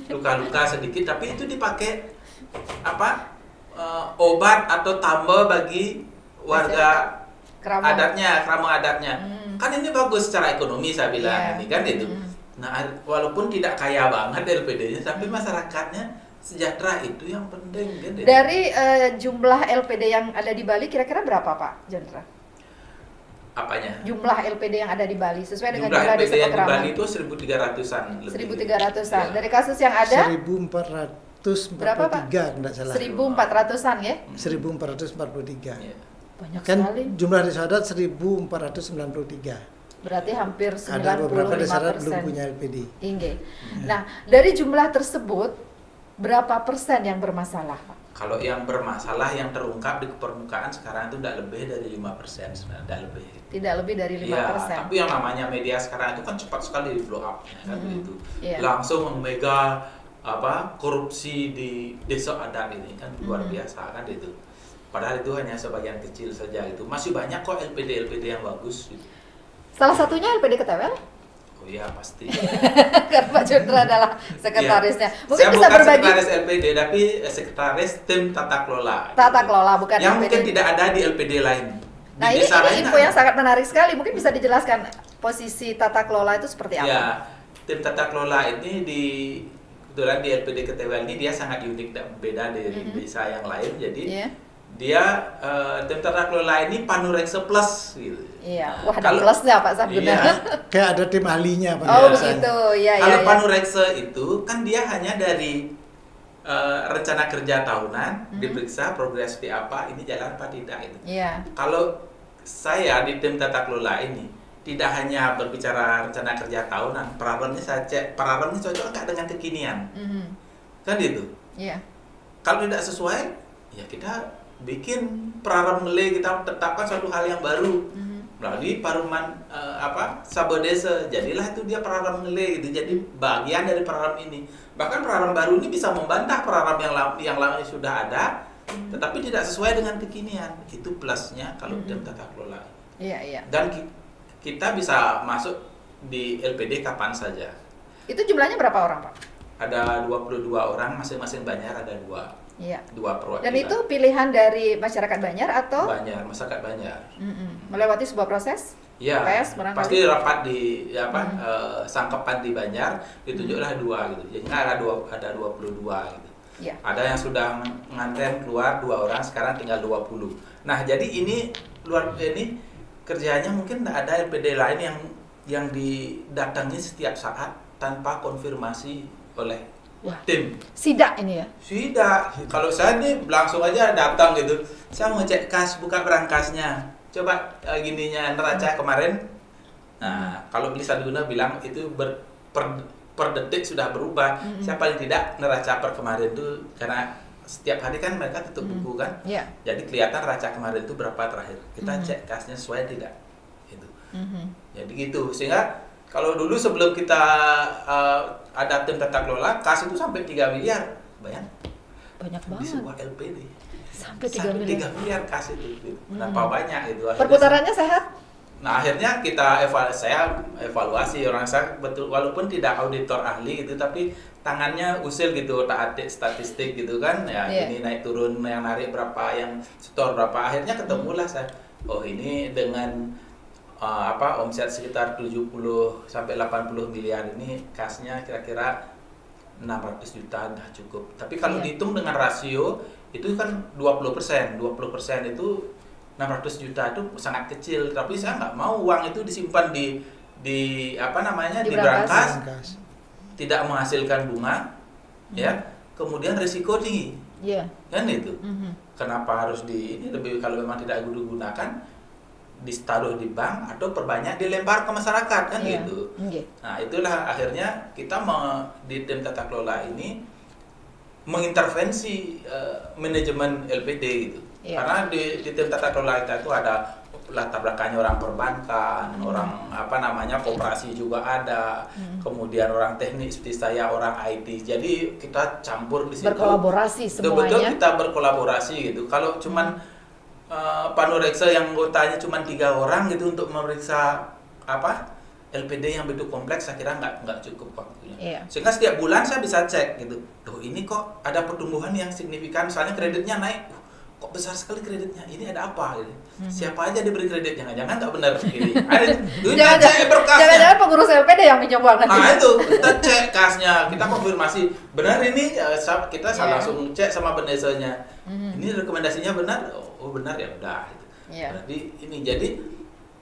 luka-luka sedikit, tapi itu dipakai obat atau tambah bagi warga krama adatnya. Kan ini bagus secara ekonomi saya bilang ini kan itu. Nah, walaupun tidak kaya banget LPD-nya, tapi masyarakatnya sejahtera, itu yang penting kan. Dari jumlah LPD yang ada di Bali kira-kira berapa, Pak Jendra? Apanya? Jumlah LPD yang ada di Bali sesuai dengan Jumlah jumlah LPD desa yang di Pakraman. Bali itu 1.300-an lebih. 1.300-an. Ya. Dari kasus yang ada 1443 berapa, Pak? enggak salah. 1.400-an ya? 1443. Ya. Banyak Kan sekali. jumlah desa adat 1493. Berarti hampir Ada beberapa desa adat belum 95%. punya LPD. Ingge. Nah, dari jumlah tersebut berapa persen yang bermasalah, Pak? Kalau yang bermasalah yang terungkap di permukaan sekarang itu tidak lebih dari 5%, sebenarnya tidak lebih. Tidak lebih dari 5%. Ya, tapi yang namanya media sekarang itu kan cepat sekali di blow up kan begitu. Iya. Langsung memega korupsi di desa adat ini kan luar biasa kan itu. Padahal itu hanya sebagian kecil saja itu. Masih banyak kok LPD yang bagus gitu. Salah satunya LPD Ketewel? Oh iya pasti. Karena Pak Jendra adalah sekretarisnya. Ya. Mungkin Saya bisa bukan berbagi sekretaris LPD tapi sekretaris tim tata kelola. tata kelola, bukan yang LPD. mungkin tidak ada di LPD lain. Di Nah, ini desa lain info ada. yang sangat menarik sekali. Mungkin bisa dijelaskan posisi tata kelola itu seperti apa? Ya, tim tata kelola ini kebetulan di LPD Ketewel ini dia sangat unik dan beda dari desa yang lain. Jadi Iya. dia tim tata kelola ini Panurekse Plus gitu. Iya. Wah, ada Kalau- plusnya Pak Sabduna. Iya. Kayak ada tim ahlinya Pak. Oh, biasanya. begitu. Iya, Kalau iya. Panurekse itu kan dia hanya dari rencana kerja tahunan, diperiksa progres di apa, ini jalan apa tidak itu. Iya. Kalau saya di tim tata kelola ini tidak hanya berbicara rencana kerja tahunan, peraremnya saya cek, peraremnya cocok nggak dengan kekinian, kan gitu. Iya. Kalau tidak sesuai, ya kita bikin perarem ngele, kita tetapkan suatu hal yang baru melalui paruman sabodese. Jadilah itu dia perarem ngele gitu. Jadi bagian dari perarem ini. Bahkan perarem baru ini bisa membantah perarem yang lama sudah ada, tetapi tidak sesuai dengan kekinian. Itu plusnya kalau tim tata kelola. Iya, iya. Dan kita bisa masuk di LPD kapan saja. Itu jumlahnya berapa orang, Pak? Ada 22 orang, masing-masing Banjar ada Iya. dua perwakilan. Dan itu pilihan dari masyarakat Banjar atau Banjar, masyarakat Banjar. melewati sebuah proses? Ya, PS barangkali? pasti rapat di sangkepan di Banjar, ditunjuklah 2 gitu. Jadi ada 22 gitu. Iya. Ada yang sudah menganten keluar 2 orang, sekarang tinggal 20. Nah, jadi ini kerjanya mungkin tidak ada LPD lain yang didatangi setiap saat tanpa konfirmasi oleh Wah. tim. Sidak ini ya? Tidak. Kalau saya nih langsung aja datang gitu. Saya mau cek kas, buka berangkasnya. Coba gininya neraca kemarin. Nah, kalau beli Saduna bilang itu per detik sudah berubah. Saya paling tidak neraca per kemarin itu karena setiap hari kan mereka tutup buku kan. Yeah. Jadi kelihatan raca kemarin itu berapa terakhir. Kita cek kasnya sesuai tidak. Gitu. Jadi gitu. Sehingga kalau dulu sebelum kita ada tim tata kelola, kas itu sampai 3 miliar. Bayang. Banyak Di banget. sebuah LPD. Sampai 3 miliar. 3 miliar kas itu. Gitu. Berapa banyak itu. Akhirnya Perputarannya sehat? Nah akhirnya kita evaluasi orang saya betul walaupun tidak auditor ahli gitu tapi tangannya usil gitu otak-atik statistik gitu kan ya ini naik turun yang narik berapa yang setor berapa akhirnya ketemulah saya ini dengan omset sekitar 70 sampai 80 miliar ini kasnya kira-kira 600 juta dah cukup tapi kalau dihitung dengan rasio itu kan 20% itu 600 juta itu sangat kecil, tapi saya nggak mau uang itu disimpan di brankas, tidak menghasilkan bunga, ya, kemudian risiko tinggi, kan itu. Kenapa harus lebih kalau memang tidak digunakan, ditaruh di bank atau perbanyak dilempar ke masyarakat kan gitu. Nah itulah akhirnya kita di tim tata kelola ini mengintervensi manajemen LPD gitu. Karena di tim tata kelola kita itu ada latar belakangnya orang perbankan, orang koperasi juga ada, kemudian orang teknik seperti saya, orang IT. Jadi kita campur di situ. Berkolaborasi semuanya. Betul kita berkolaborasi gitu. Kalau cuman Pak Nureksa yang anggotanya cuma 3 orang gitu untuk memeriksa LPD yang begitu kompleks, saya kira nggak cukup waktunya. Sehingga setiap bulan saya bisa cek gitu. Tuh ini kok ada pertumbuhan yang signifikan, misalnya kreditnya naik. Kok besar sekali kreditnya? Ini ada apa? Gitu. Siapa aja diberi kredit? Jangan-jangan nggak benar begini. Jangan-jangan pengurus LPD yang pinjam uang nanti. Nah itu kita cek kasnya, kita konfirmasi benar ini kita langsung cek sama penesanya. Ini rekomendasinya benar? Oh benar ya udah. Berarti jadi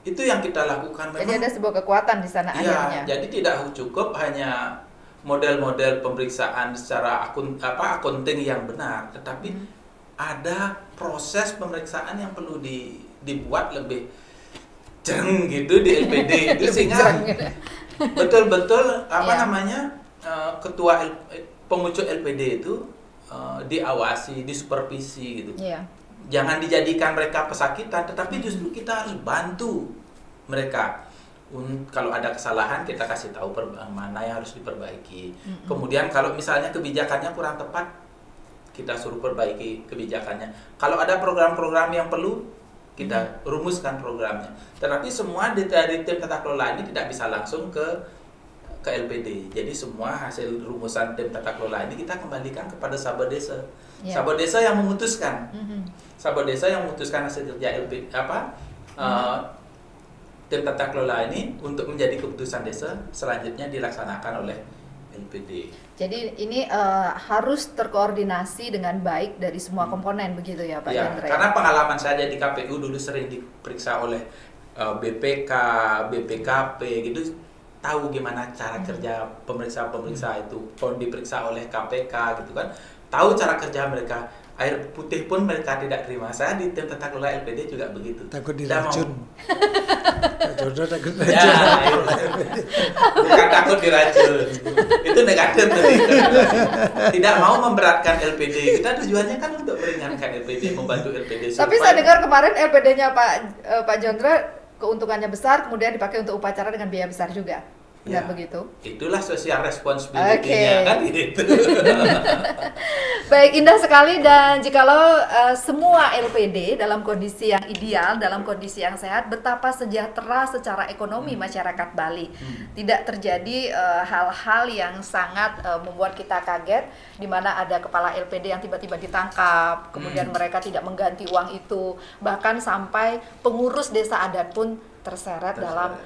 itu yang kita lakukan. Jadi ada sebuah kekuatan di sana akhirnya. Jadi tidak cukup hanya model-model pemeriksaan secara accounting yang benar, tetapi ada proses pemeriksaan yang perlu dibuat lebih jeng gitu di LPD itu sehingga betul-betul ketua pengucut LPD itu diawasi, disupervisi gitu. Jangan dijadikan mereka pesakitan, tetapi justru kita harus bantu mereka. Kalau ada kesalahan kita kasih tahu mana yang harus diperbaiki. Kemudian kalau misalnya kebijakannya kurang tepat, kita suruh perbaiki kebijakannya. Kalau ada program-program yang perlu, kita rumuskan programnya. Tetapi semua dari tim tata kelola ini tidak bisa langsung ke LPD. Jadi semua hasil rumusan tim tata kelola ini kita kembalikan kepada sahabat desa. Sahabat desa yang memutuskan. Sahabat desa yang memutuskan hasil kerja tim tata kelola ini untuk menjadi keputusan desa, selanjutnya dilaksanakan oleh LPD. Jadi ini harus terkoordinasi dengan baik dari semua komponen begitu ya Pak Chandra? Karena pengalaman saya di KPU dulu sering diperiksa oleh BPK, BPKP gitu, tahu gimana cara kerja pemeriksa itu, diperiksa oleh KPK gitu kan, tahu cara kerja mereka. Air putih pun mereka tidak terima. Saya di tim tata kelola LPD juga begitu. Takut diracun. Jodoh takut diracun. Bukan takut diracun. Itu negatif tadi. Tidak mau memberatkan LPD. Kita tujuannya kan untuk meringankan LPD, membantu LPD. Tapi saya dengar kemarin LPD-nya Pak Jondra keuntungannya besar, kemudian dipakai untuk upacara dengan biaya besar juga. Benar begitu? Itulah social responsibility-nya kan gitu. Baik, indah sekali. Dan jikalau semua LPD dalam kondisi yang ideal, dalam kondisi yang sehat, betapa sejahtera secara ekonomi masyarakat Bali. Tidak terjadi hal-hal yang sangat membuat kita kaget, di mana ada kepala LPD yang tiba-tiba ditangkap, kemudian mereka tidak mengganti uang itu, bahkan sampai pengurus desa adat pun terseret dalam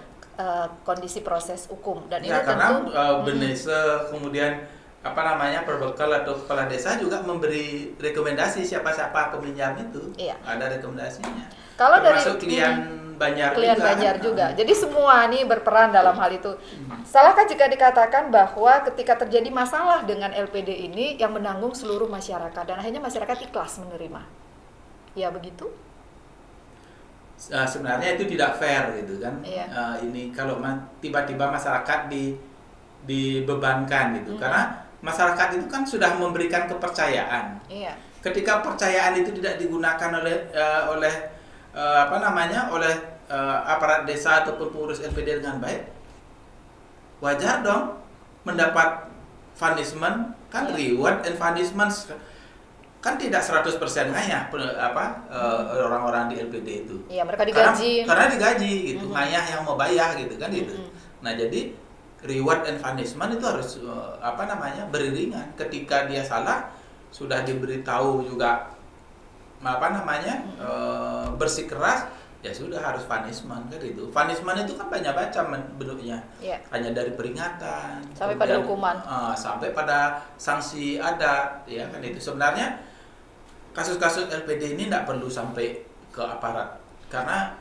kondisi proses hukum. Dan ini karena tentu Benese kemudian perbekal atau kepala desa juga memberi rekomendasi siapa-siapa peminjam itu. Ada rekomendasinya. Kalau termasuk dari klien Banjar juga. Jadi semua ini berperan dalam hal itu. Salahkah jika dikatakan bahwa ketika terjadi masalah dengan LPD ini yang menanggung seluruh masyarakat dan akhirnya masyarakat ikhlas menerima? Ya begitu? Sebenarnya itu tidak fair gitu kan. Ini kalau tiba-tiba masyarakat dibebankan gitu. Karena masyarakat itu kan sudah memberikan kepercayaan. Iya. Ketika kepercayaan itu tidak digunakan oleh aparat desa ataupun pengurus LPD dengan baik, wajar dong mendapat punishment, kan reward and punishment kan tidak 100% ngayah orang-orang di LPD itu. Iya, mereka digaji. Karena digaji gitu, ngayah yang mau bayar gitu kan gitu. Nah, jadi reward and punishment itu harus beriringan. Ketika dia salah sudah diberitahu juga bersikeras, ya sudah harus punishment kan itu. Punishment itu kan banyak macam bentuknya. Iya. Hanya dari peringatan Sampai pada hukuman. Sampai pada sanksi adat, ya kan itu. Sebenarnya kasus-kasus LPD ini tidak perlu sampai ke aparat, karena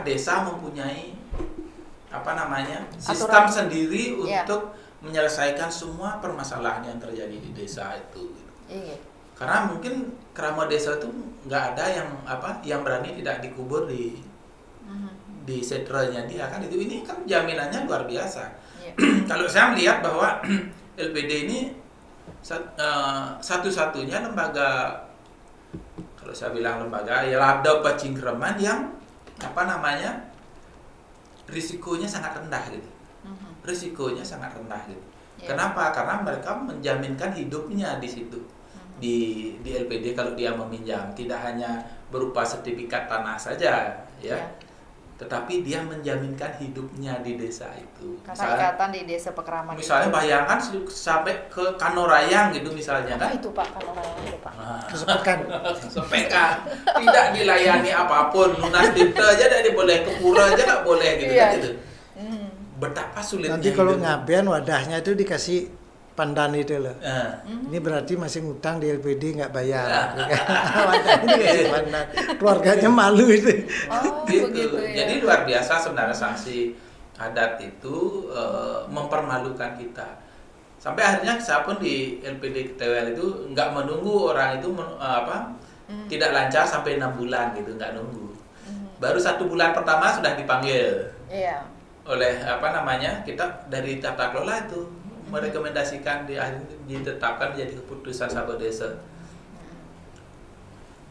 desa mempunyai sistem sendiri untuk menyelesaikan semua permasalahan yang terjadi di desa itu. Iya. Karena mungkin kerama desa itu nggak ada yang berani tidak dikubur di setranya dia kan itu. Ini kan jaminannya luar biasa. Iya. Kalau saya melihat bahwa LPD ini satu-satunya lembaga, kalau saya bilang lembaga, ya Labda Pacingkraman yang risikonya sangat rendah gitu. Risikonya sangat rendah gitu. Yeah. Kenapa? Karena mereka menjaminkan hidupnya di situ. Di LPD kalau dia meminjam tidak hanya berupa sertifikat tanah saja, ya. Yeah. Tetapi dia menjaminkan hidupnya di desa itu. Karena ikatan di desa Pekraman. Misalnya bayangkan sampai ke Kanorayang gitu misalnya kan. Apa itu Pak Kanorayang itu Pak? Sepekan. Tidak dilayani apapun, lunas dipte aja tidak boleh, ke pura aja nggak boleh gitu kan gitu. Betapa sulitnya. Nanti kalau hidup. ngaben wadahnya itu dikasih pandan itu loh. Ini berarti masih ngutang di LPD nggak bayar. Wadahnya dikasih pandan. Keluarganya malu itu. Oh, gitu. begitu ya. Jadi luar biasa sebenarnya sanksi adat itu mempermalukan kita. Sampai akhirnya saya pun di LPD TWL itu nggak menunggu orang itu tidak lancar sampai 6 bulan gitu, nggak nunggu. Baru 1 bulan pertama sudah dipanggil. Iya. Oleh kita dari tata kelola itu merekomendasikan ditetapkan menjadi keputusan Sabah Desa.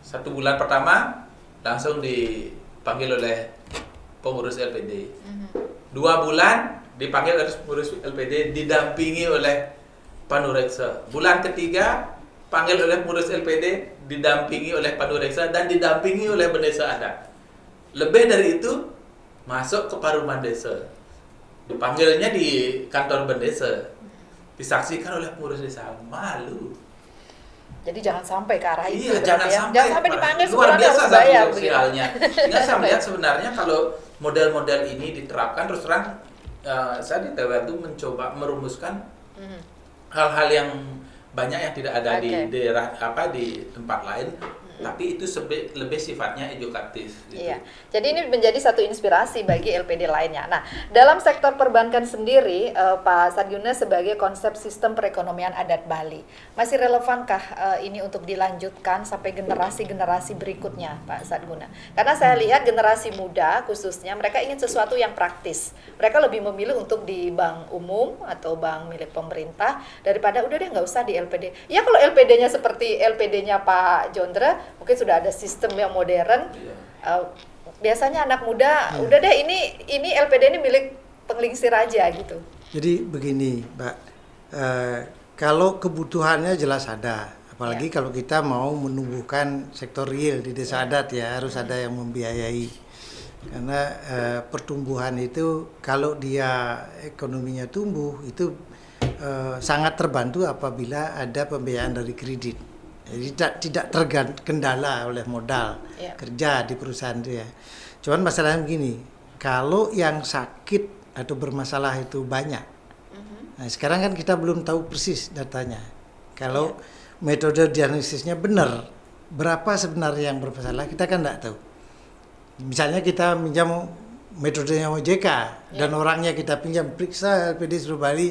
1 bulan pertama langsung dipanggil oleh pengurus LPD. 2 bulan dipanggil oleh pengurus LPD didampingi oleh Panureksa. Bulan ketiga panggil oleh pengurus LPD didampingi oleh Panureksa dan didampingi oleh Bendesa Adat. Lebih dari itu masuk ke Paruman Desa, dipanggilnya di kantor Bendesa, disaksikan oleh pengurus desa. Malu. Jadi jangan sampai ke arah itu. Iya, jangan sampai dipanggil luar sebulan biasa harus bayar sosialnya. Nggak, saya melihat sebenarnya kalau model-model ini diterapkan, terus terang saya di TWL itu mencoba merumuskan hal-hal yang banyak yang tidak ada di daerah di tempat lain. Tapi itu lebih sifatnya edukatif gitu. Iya. Jadi ini menjadi satu inspirasi bagi LPD lainnya. Nah, dalam sektor perbankan sendiri, Pak Sadguna sebagai konsep sistem perekonomian adat Bali, masih relevankah ini untuk dilanjutkan sampai generasi-generasi berikutnya, Pak Sadguna? Karena saya lihat generasi muda khususnya mereka ingin sesuatu yang praktis. Mereka lebih memilih untuk di bank umum atau bank milik pemerintah daripada udah deh nggak usah di LPD. Ya kalau LPD-nya seperti LPD-nya Pak Jondra, mungkin sudah ada sistem yang modern. Biasanya anak muda udah deh ini LPD ini milik penglingsir aja gitu. Jadi begini, Mbak, kalau kebutuhannya jelas ada, apalagi kalau kita mau menumbuhkan sektor real di desa adat ya harus ada yang membiayai. Karena pertumbuhan itu kalau dia ekonominya tumbuh itu sangat terbantu apabila ada pembiayaan dari kredit. Jadi tidak terkendala oleh modal kerja di perusahaan itu ya. Cuman masalahnya begini, kalau yang sakit atau bermasalah itu banyak. Nah sekarang kan kita belum tahu persis datanya. Kalau metode diagnosisnya benar, berapa sebenarnya yang bermasalah kita kan tidak tahu. Misalnya kita minjam metodenya OJK dan orangnya kita pinjam periksa LPD seluruh Bali.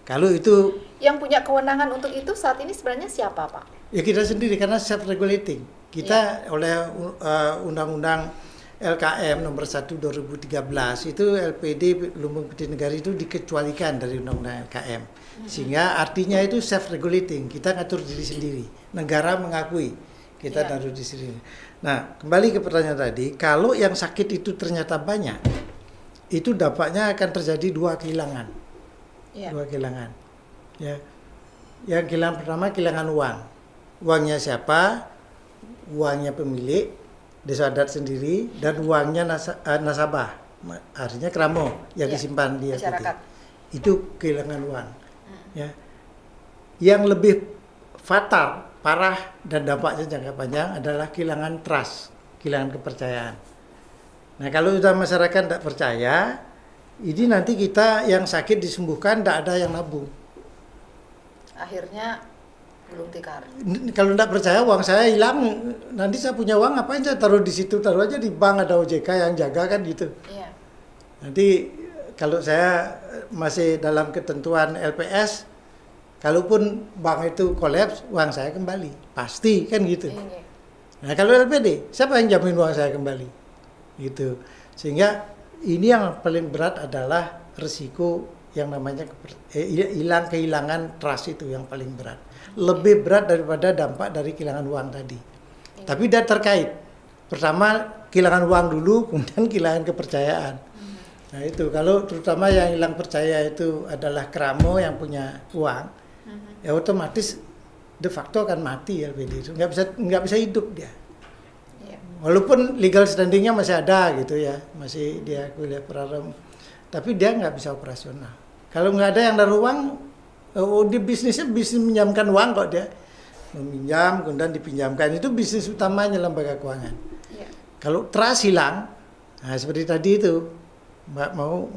Kalau itu yang punya kewenangan untuk itu saat ini sebenarnya siapa, Pak? Ya kita sendiri karena self regulating. Kita oleh undang-undang LKM nomor 1 2013 itu LPD lumbung putih negara itu dikecualikan dari undang-undang LKM. Sehingga artinya itu self regulating, kita ngatur diri sendiri. Negara mengakui kita ngatur diri sendiri. Nah, kembali ke pertanyaan tadi, kalau yang sakit itu ternyata banyak, itu dampaknya akan terjadi dua kehilangan. Dua kehilangan. Ya. Yang kehilangan pertama kehilangan uang. Uangnya siapa? Uangnya pemilik desa adat sendiri dan uangnya nasabah, artinya keramo yang disimpan di masyarakat. Itu kehilangan uang. Ya. Yang lebih fatal, parah dan dampaknya jangka panjang adalah kehilangan trust, kehilangan kepercayaan. Nah, kalau sudah masyarakat tidak percaya, ini nanti kita yang sakit disembuhkan, tidak ada yang nabung. Akhirnya belum tikar. Kalau tidak percaya uang saya hilang, nanti saya punya uang ngapain saya taruh di situ, taruh aja di bank, ada OJK yang jaga kan gitu. Iya. Nanti kalau saya masih dalam ketentuan LPS, kalaupun bank itu kolaps, uang saya kembali, pasti kan gitu. Iya. Nah kalau LPD, siapa yang jamin uang saya kembali? Gitu. Sehingga ini yang paling berat adalah resiko yang namanya kehilangan trust itu yang paling berat. Lebih berat daripada dampak dari kehilangan uang tadi. Tapi dia terkait. Pertama kehilangan uang dulu, kemudian kehilangan kepercayaan. Nah itu kalau terutama yang hilang percaya itu adalah keramo yang punya uang, ya otomatis de facto akan mati LPD itu, nggak bisa hidup dia. Walaupun legal standingnya masih ada gitu ya, masih dia kuliah Praram, tapi dia nggak bisa operasional. Kalau nggak ada yang naruh uang, dia bisnisnya bisnis meminjamkan uang kok dia. Meminjam, kemudian dipinjamkan. Itu bisnis utamanya lembaga keuangan. Ya. Kalau trust hilang, nah seperti tadi itu, Mbak mau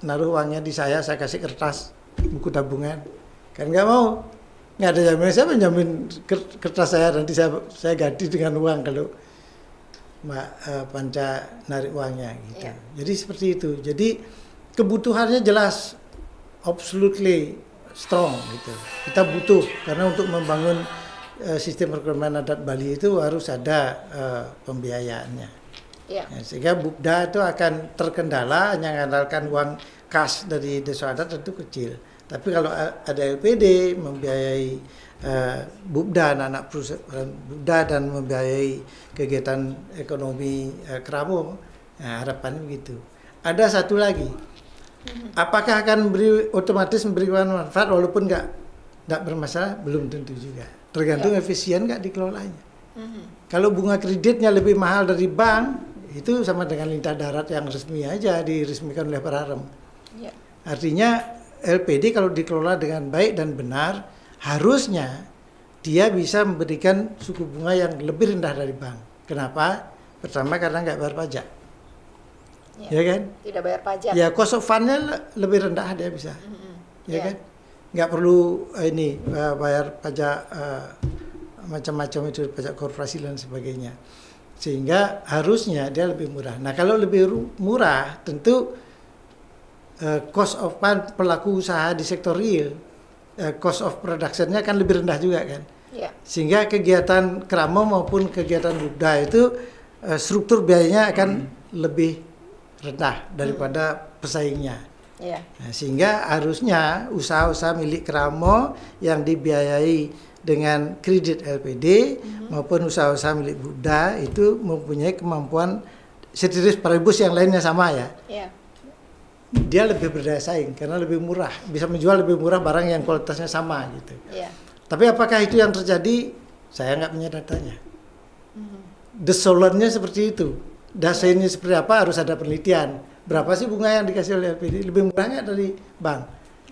naruh uangnya di saya kasih kertas, buku tabungan. Kan nggak mau. Nggak ada jaminan, saya menjamin kertas saya, nanti saya ganti dengan uang kalau Mbak Panca narik uangnya gitu. Ya. Jadi seperti itu. Jadi kebutuhannya jelas, absolutely strong gitu. Kita butuh karena untuk membangun sistem perekonomian adat Bali itu harus ada pembiayaannya. Ya. Ya, sehingga Bupda itu akan terkendala hanya mengandalkan uang kas dari desa adat tentu kecil. Tapi kalau ada LPD membiayai Bupda, anak perusahaan Bupda dan membiayai kegiatan ekonomi keramo, nah, harapannya begitu. Ada satu lagi. Apakah akan otomatis memberikan manfaat walaupun nggak bermasalah? Belum tentu juga. Tergantung efisien nggak dikelolanya. Kalau bunga kreditnya lebih mahal dari bank, itu sama dengan lintah darat yang resmi aja diresmikan oleh Praram. Ya. Artinya LPD kalau dikelola dengan baik dan benar, harusnya dia bisa memberikan suku bunga yang lebih rendah dari bank. Kenapa? Pertama karena nggak bayar pajak. Ya kan? Tidak bayar pajak. Ya, cost of fund-nya lebih rendah dia bisa. Ya kan? Nggak perlu bayar pajak macam-macam itu, pajak korporasi dan sebagainya. Sehingga harusnya dia lebih murah. Nah, kalau lebih murah tentu cost of fund pelaku usaha di sektor real, cost of production-nya kan lebih rendah juga kan. Ya. Sehingga kegiatan keramo maupun kegiatan Bupda itu struktur biayanya akan lebih rendah daripada pesaingnya. Yeah. Nah, sehingga harusnya usaha-usaha milik keramo yang dibiayai dengan kredit LPD maupun usaha-usaha milik Bupda itu mempunyai kemampuan ceteris paribus yang lainnya sama ya. Yeah. Dia lebih berdaya saing karena lebih murah, bisa menjual lebih murah barang yang kualitasnya sama gitu. Yeah. Tapi apakah itu yang terjadi? Saya nggak punya datanya. Desolannya seperti itu. Dasarnya seperti apa harus ada penelitian. Berapa sih bunga yang dikasih oleh LPD? Lebih murah nggak dari bank?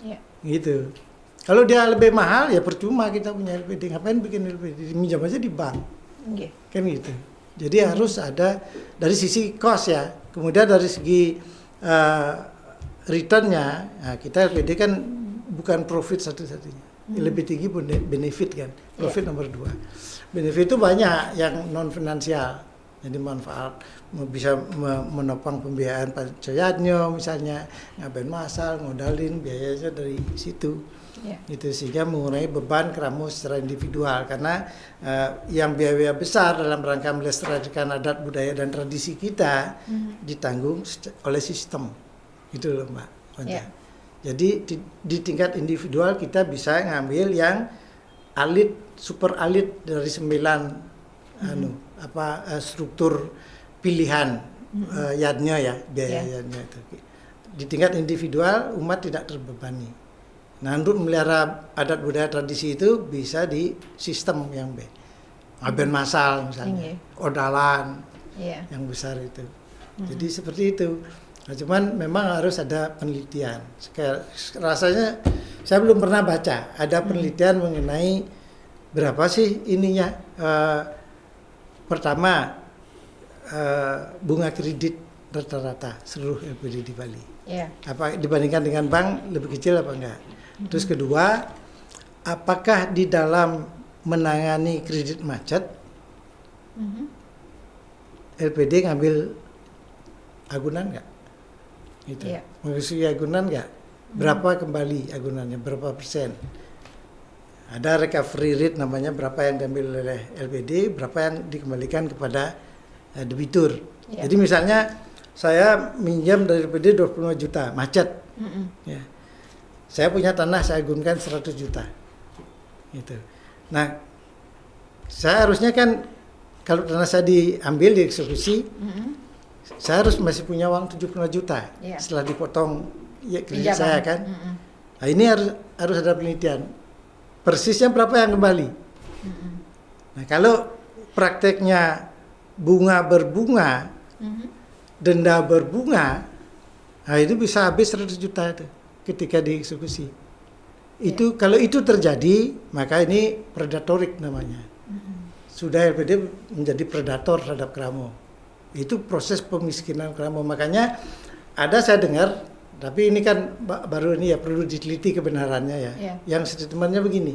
Ya. Gitu. Kalau dia lebih mahal ya percuma kita punya LPD. Ngapain bikin LPD? Minjam aja di bank. Okay. Kan gitu. Jadi harus ada dari sisi cost ya. Kemudian dari segi return-nya, nah kita LPD kan bukan profit satu-satunya. Lebih tinggi benefit kan. Profit nomor 2. Benefit itu banyak yang non finansial. Jadi manfaat bisa menopang pembiayaan pajayanya misalnya, ngapain masal, modalin biayanya dari situ. Itu sehingga mengurangi beban Kramo secara individual karena yang biaya besar dalam rangka melestarikan adat budaya dan tradisi kita ditanggung oleh sistem. Itu loh Mbak. Jadi di tingkat individual kita bisa ngambil yang super alit dari 9 struktur pilihan yadnya ya, biaya yadnya itu. Di tingkat individual umat tidak terbebani. Nah, untuk memelihara adat budaya tradisi itu bisa di sistem yang ngaben masal misalnya, odalan yang besar itu. Jadi seperti itu. Nah, cuman memang harus ada penelitian. Rasanya saya belum pernah baca ada penelitian mengenai berapa sih ininya. Pertama, bunga kredit rata-rata seluruh LPD di Bali. Apa dibandingkan dengan bank lebih kecil apa enggak? Terus kedua, apakah di dalam menangani kredit macet LPD ngambil agunan nggak? Itu mengisi agunan nggak? Berapa kembali agunannya? Berapa persen? Ada recovery rate namanya, berapa yang diambil oleh LPD, berapa yang dikembalikan kepada debitur. Jadi misalnya saya minjam dari LPD 25 juta macet. Ya. Saya punya tanah, saya agunkan 100 juta. Gitu. Nah, saya harusnya kan kalau tanah saya diambil, dieksekusi, saya harus masih punya uang 75 juta setelah dipotong kredit saya kan. Nah, ini harus ada penelitian. Persisnya berapa yang kembali? Nah, kalau prakteknya bunga berbunga, denda berbunga, nah itu bisa habis 100 juta itu ketika dieksekusi. Itu kalau itu terjadi, maka ini predatorik namanya. Sudah LPD menjadi predator terhadap Kramo. Itu proses pemiskinan Kramo. Makanya ada saya dengar, tapi ini kan baru ini ya perlu diteliti kebenarannya ya. Yang statementnya begini.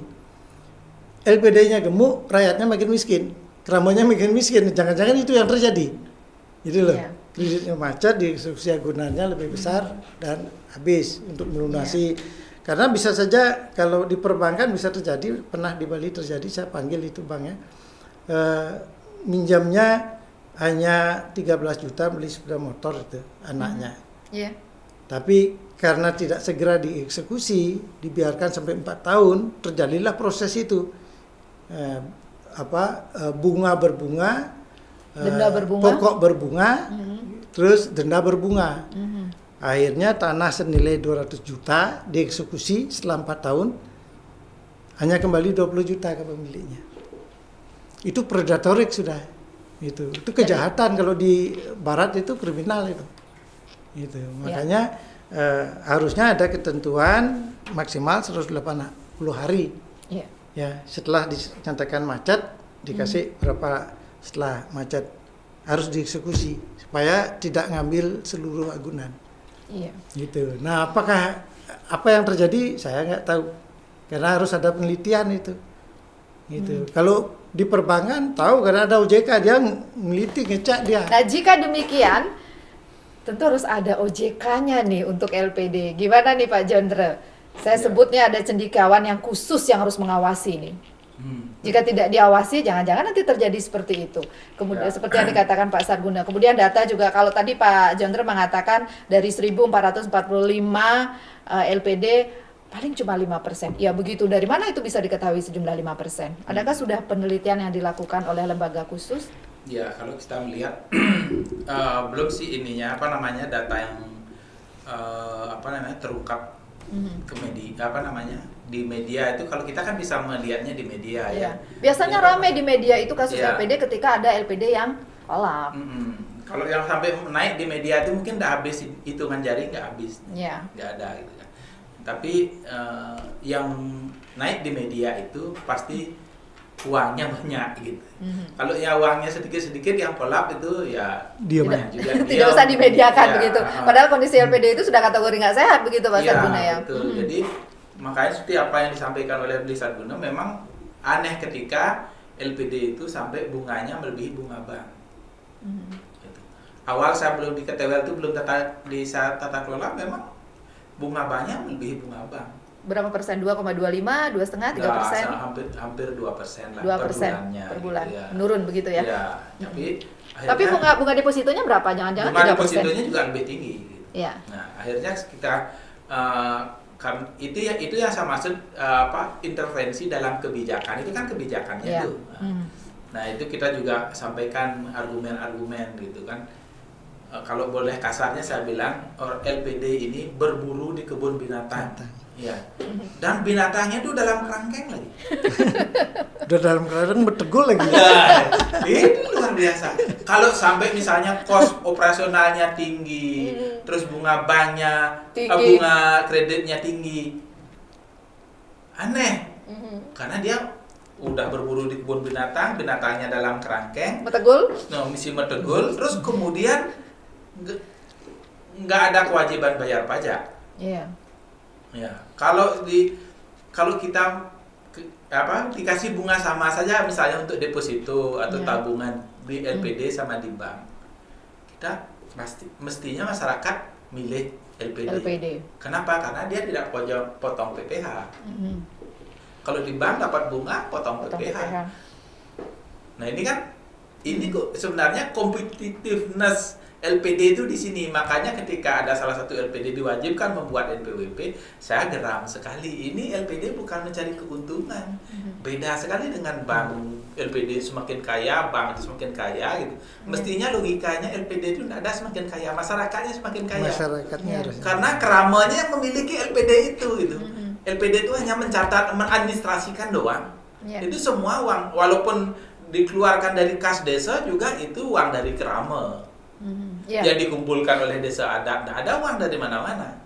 LPD-nya gemuk, rakyatnya makin miskin. Kramonya makin miskin. Jangan-jangan itu yang terjadi. Gitu loh. Kreditnya macet, dieksekusi agunannya lebih besar dan habis untuk melunasi. Karena bisa saja kalau di perbankan bisa terjadi, pernah di Bali terjadi, saya panggil itu banknya, minjamnya hanya 13 juta beli sepeda motor itu anaknya. Tapi karena tidak segera dieksekusi, dibiarkan sampai 4 tahun, terjadilah proses itu. Bunga berbunga, denda berbunga, pokok berbunga, terus denda berbunga. Akhirnya tanah senilai 200 juta dieksekusi setelah 4 tahun, hanya kembali 20 juta ke pemiliknya. Itu predatorik sudah. Itu kejahatan, kalau di barat itu kriminal itu. Gitu. Makanya harusnya ada ketentuan maksimal 180 hari. Ya, setelah dinyatakan macet dikasih berapa setelah macet harus dieksekusi supaya tidak ngambil seluruh agunan. Gitu. Nah, apa yang terjadi saya nggak tahu karena harus ada penelitian itu. Gitu. Kalau di perbankan tahu karena ada OJK, dia meliti, ngecek dia. Nah, jika demikian tentu harus ada OJK-nya nih untuk LPD. Gimana nih Pak Jondre? Saya sebutnya ada cendekiawan yang khusus yang harus mengawasi nih. Jika tidak diawasi, jangan-jangan nanti terjadi seperti itu. Kemudian seperti yang dikatakan Pak Sarguna. Kemudian data juga, kalau tadi Pak Jondre mengatakan dari 1.445 LPD paling cuma 5%. Ya begitu, dari mana itu bisa diketahui sejumlah 5%? Adakah sudah penelitian yang dilakukan oleh lembaga khusus? Ya, kalau kita melihat belum sih ininya data yang terungkap ke media di media itu. Kalau kita kan bisa melihatnya di media ya. Biasanya ramai di media itu kasus LPD ketika ada LPD yang kolap. Kalau yang sampai naik di media itu mungkin udah habis, hitungan jari nggak habis, nggak ada gitu kan. Tapi yang naik di media itu pasti uangnya banyak gitu. Kalau yang uangnya sedikit-sedikit yang kolap itu ya tidak usah dimediakan begitu. Padahal kondisi LPD itu sudah kategori nggak sehat begitu Pak Sarguna ya. Betul. Jadi makanya seperti apa yang disampaikan oleh Bli Sarguna, memang aneh ketika LPD itu sampai bunganya melebihi bunga bank. Gitu. Awal saya belum di KTWL itu belum di saat tata kelola memang bunga banknya melebihi bunga bank. Berapa persen? 2,25, 2,5, 3%? Ya, hampir 2% lah 2% per bulannya. per bulan. Gitu, ya. Menurun begitu ya? Ya, Tapi bunga depositonya berapa? Jangan-jangan 3%? Bunga depositonya juga lebih tinggi. Gitu. Ya. Nah, akhirnya kita itu yang saya maksud intervensi dalam kebijakan. Itu kan kebijakannya Ya. tuh. Nah, itu kita juga sampaikan argumen-argumen gitu kan. Kalau boleh kasarnya saya bilang LPD ini berburu di kebun binatang. Ya. Dan binatangnya itu dalam kerangkeng lagi. Udah dalam kerangkeng bertegul lagi. Ya, itu luar biasa. Kalau sampai misalnya kos operasionalnya tinggi, terus bunga banknya, bunga kreditnya tinggi, aneh. Karena dia udah berburu di kebun binatang, binatangnya dalam kerangkeng, misi metegul, terus kemudian nggak ada kewajiban bayar pajak. Iya. Ya, kalau kita dikasih bunga sama saja misalnya untuk deposito atau tabungan di LPD sama di bank, kita mestinya masyarakat milih LPD. Kenapa? Karena dia tidak potong PPh. Kalau di bank dapat bunga, potong PPh. Nah ini kan kok sebenarnya competitiveness LPD itu di sini. Makanya ketika ada salah satu LPD diwajibkan membuat NPWP, saya geram sekali. Ini LPD bukan mencari keuntungan. Beda sekali dengan bank. LPD semakin kaya, bank itu semakin kaya gitu. Mestinya logikanya LPD itu tidak ada semakin kaya, masyarakatnya semakin kaya. Karena keramanya yang memiliki LPD itu gitu. LPD itu hanya mencatat, mengadministrasikan doang. Itu semua uang, walaupun dikeluarkan dari kas desa juga itu uang dari kerama. Yang dikumpulkan oleh desa adat, tidak ada uang dari mana-mana,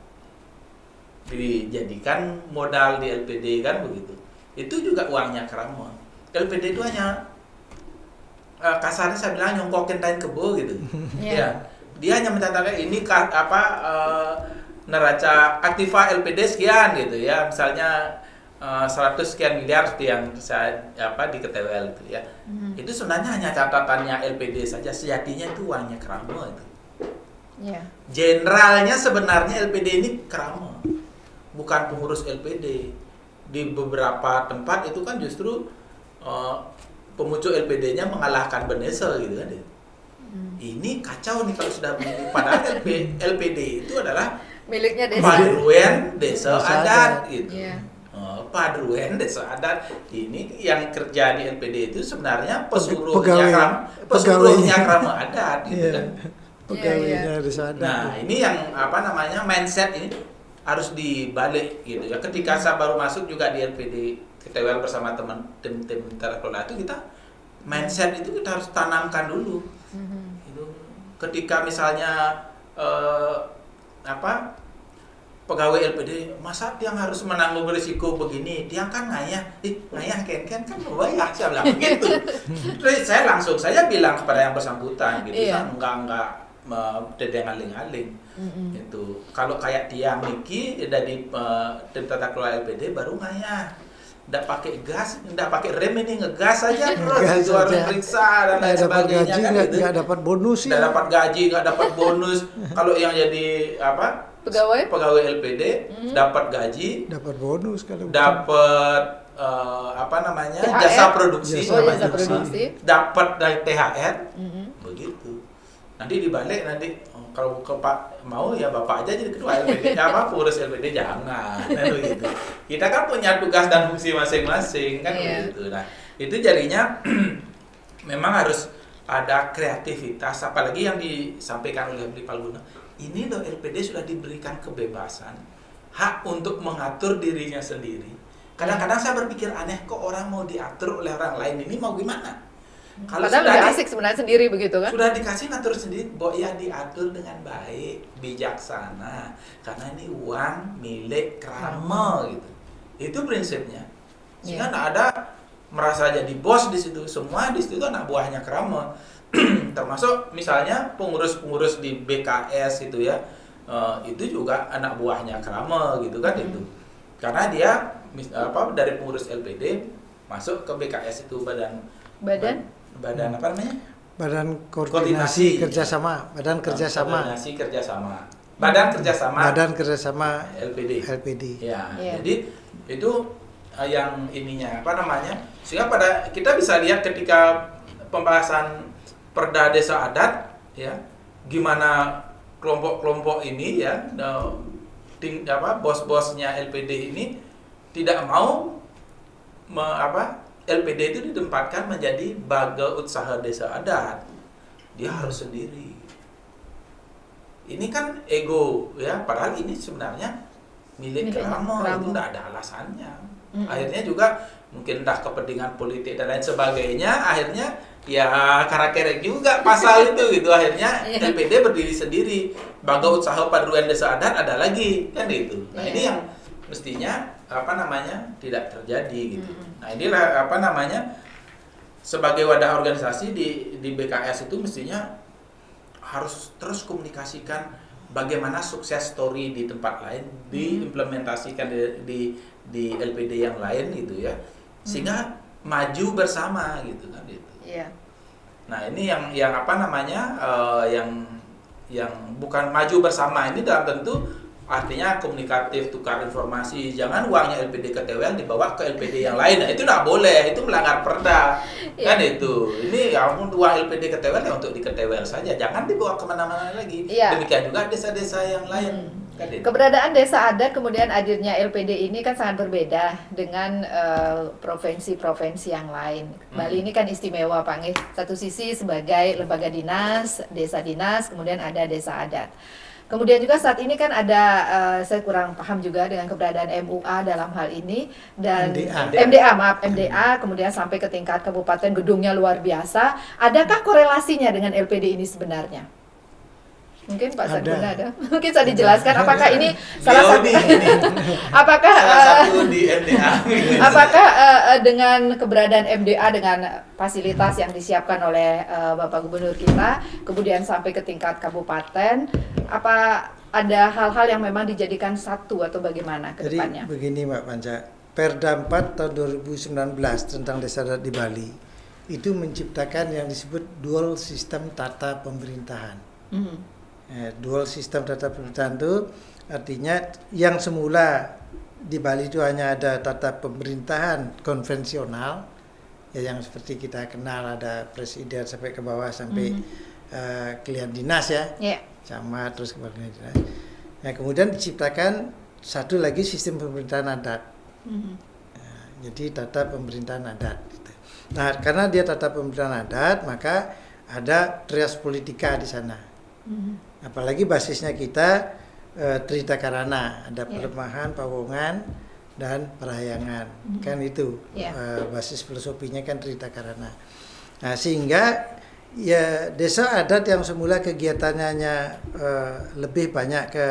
dijadikan modal di LPD kan begitu. Itu juga uangnya kerama. LPD itu hanya kasarnya saya bilang nyongkokin kain kebo gitu. Ya, dia hanya mencatatkan ini neraca aktiva LPD sekian gitu ya, misalnya 100 sekian miliar seperti yang saya di KTWL itu ya. Itu sebenarnya hanya catatannya LPD saja, sejatinya itu uangnya kerama itu. Generalnya sebenarnya LPD ini kerama, bukan pengurus LPD. Di beberapa tempat itu kan justru pemucuk LPD-nya mengalahkan Benesel gitu kan. Ini kacau nih kalau sudah begini. Padahal LPD itu adalah miliknya desa. Padruan desa adat gitu. Padruan desa adat ini yang kerja di LPD itu sebenarnya pesuruhnya krama adat gitu kan. Pegawainya desa adat. Nah, ini yang mindset ini harus dibalik gitu ya. Ketika saya baru masuk juga di LPD KTWL bersama tim tata kelola itu, kita mindset itu kita harus tanamkan dulu. Gitu. Ketika misalnya pegawai LPD, masa tiang harus menanggung risiko begini? Tiang kan ngayah kan bayar, saya bilang begitu. Terus saya bilang kepada yang bersangkutan gitu, saya enggak dedeng aling-aling. Itu kalau kayak tiang Niki dari tim tata kelola LPD baru ngayah, nggak pakai gas, nggak pakai rem, ini ngegas aja terus itu harus periksa dan lain sebagainya kan gitu. Nggak dapat bonus ya. Nggak dapat gaji, nggak dapat bonus. Kalau yang jadi pegawai LPD dapat gaji, dapat bonus, kalau dapat jasa produksi, dapat dari THR, begitu. Nanti dibalik kalau ke Pak mau ya Bapak aja jadi ketua LPD, pengurus LPD jangan, begitu. Kita kan punya tugas dan fungsi masing-masing kan begitu. Nah itu jadinya memang harus ada kreativitas, apalagi yang disampaikan oleh Bli Palguna. Ini loh, LPD sudah diberikan kebebasan, hak untuk mengatur dirinya sendiri. Kadang-kadang saya berpikir aneh, kok orang mau diatur oleh orang lain, ini mau gimana? Kalau padahal sudah asik sebenarnya sendiri begitu kan? Sudah dikasih ngatur sendiri, ya diatur dengan baik, bijaksana. Karena ini uang milik krama gitu. Itu prinsipnya. Sehingga nggak ada merasa jadi bos di situ. Semua di situ anak buahnya krama. Termasuk misalnya pengurus-pengurus di BKS itu ya, itu juga anak buahnya krama gitu kan itu. Karena dia dari pengurus LPD masuk ke BKS itu badan apa namanya? Badan Koordinasi Kerjasama, Badan Kerjasama. Koordinasi Kerjasama. Badan Kerjasama. Badan Kerjasama LPD. LPD. Ya, jadi itu yang ininya apa namanya? Sehingga pada kita bisa lihat ketika pembahasan Perda Desa Adat ya, gimana kelompok-kelompok ini ya, bos-bosnya LPD ini tidak mau LPD itu ditempatkan menjadi baga usaha desa adat. Dia harus sendiri. Ini kan ego ya, padahal ini sebenarnya milik Kramo, itu tidak ada alasannya. Akhirnya juga mungkin entah kepentingan politik dan lain sebagainya, akhirnya ya karak-kerek juga pasal itu gitu. Akhirnya LPD berdiri sendiri. Baga usaha paduan desa adat ada lagi kan itu. Nah, ini yang mestinya tidak terjadi gitu. Nah, inilah sebagai wadah organisasi di BKS itu mestinya harus terus komunikasikan bagaimana sukses story di tempat lain diimplementasikan di LPD yang lain gitu ya, sehingga maju bersama gitu kan gitu. Nah, ini yang yang bukan maju bersama ini dalam tentu artinya komunikatif, tukar informasi. Jangan uangnya LPD ke TWL dibawa ke LPD yang lain. Nah, itu nggak boleh, itu melanggar perda. Kan itu. Ini ya uang LPD ke TWL ya untuk di ke TWL saja. Jangan dibawa kemana-mana lagi. Demikian juga desa-desa yang lain. Kan itu. Keberadaan desa adat kemudian hadirnya LPD ini kan sangat berbeda dengan provinsi-provinsi yang lain. Bali ini kan istimewa, Pak Nggih. Satu sisi sebagai lembaga dinas, desa dinas, kemudian ada desa adat. Kemudian juga saat ini kan ada, saya kurang paham juga dengan keberadaan MUA dalam hal ini, dan MDA, kemudian sampai ke tingkat kabupaten, gedungnya luar biasa. Adakah korelasinya dengan LPD ini sebenarnya? Mungkin Pak Saguna ada. Mungkin bisa dijelaskan apakah ini salah satu apakah di MDA. Apakah dengan keberadaan MDA dengan fasilitas yang disiapkan oleh Bapak Gubernur kita, kemudian sampai ke tingkat kabupaten, apa ada hal-hal yang memang dijadikan satu atau bagaimana ke depannya? Jadi begini Mbak Panca, Perda 4 tahun 2019 tentang desa adat di Bali itu menciptakan yang disebut dual sistem tata pemerintahan. Dual sistem tata pemerintahan itu artinya yang semula di Bali itu hanya ada tata pemerintahan konvensional ya, yang seperti kita kenal, ada presiden sampai ke bawah sampai klien dinas ya, camat terus ke bawah dinas. Nah, kemudian diciptakan satu lagi sistem pemerintahan adat. Jadi tata pemerintahan adat. Nah, karena dia tata pemerintahan adat, maka ada trias politika di sana. Apalagi basisnya kita Trita Karana, ada Peremahan, Pawongan, dan Parahyangan, kan itu basis filosofinya kan Trita Karana. Nah, sehingga ya desa adat yang semula kegiatannya hanya lebih banyak ke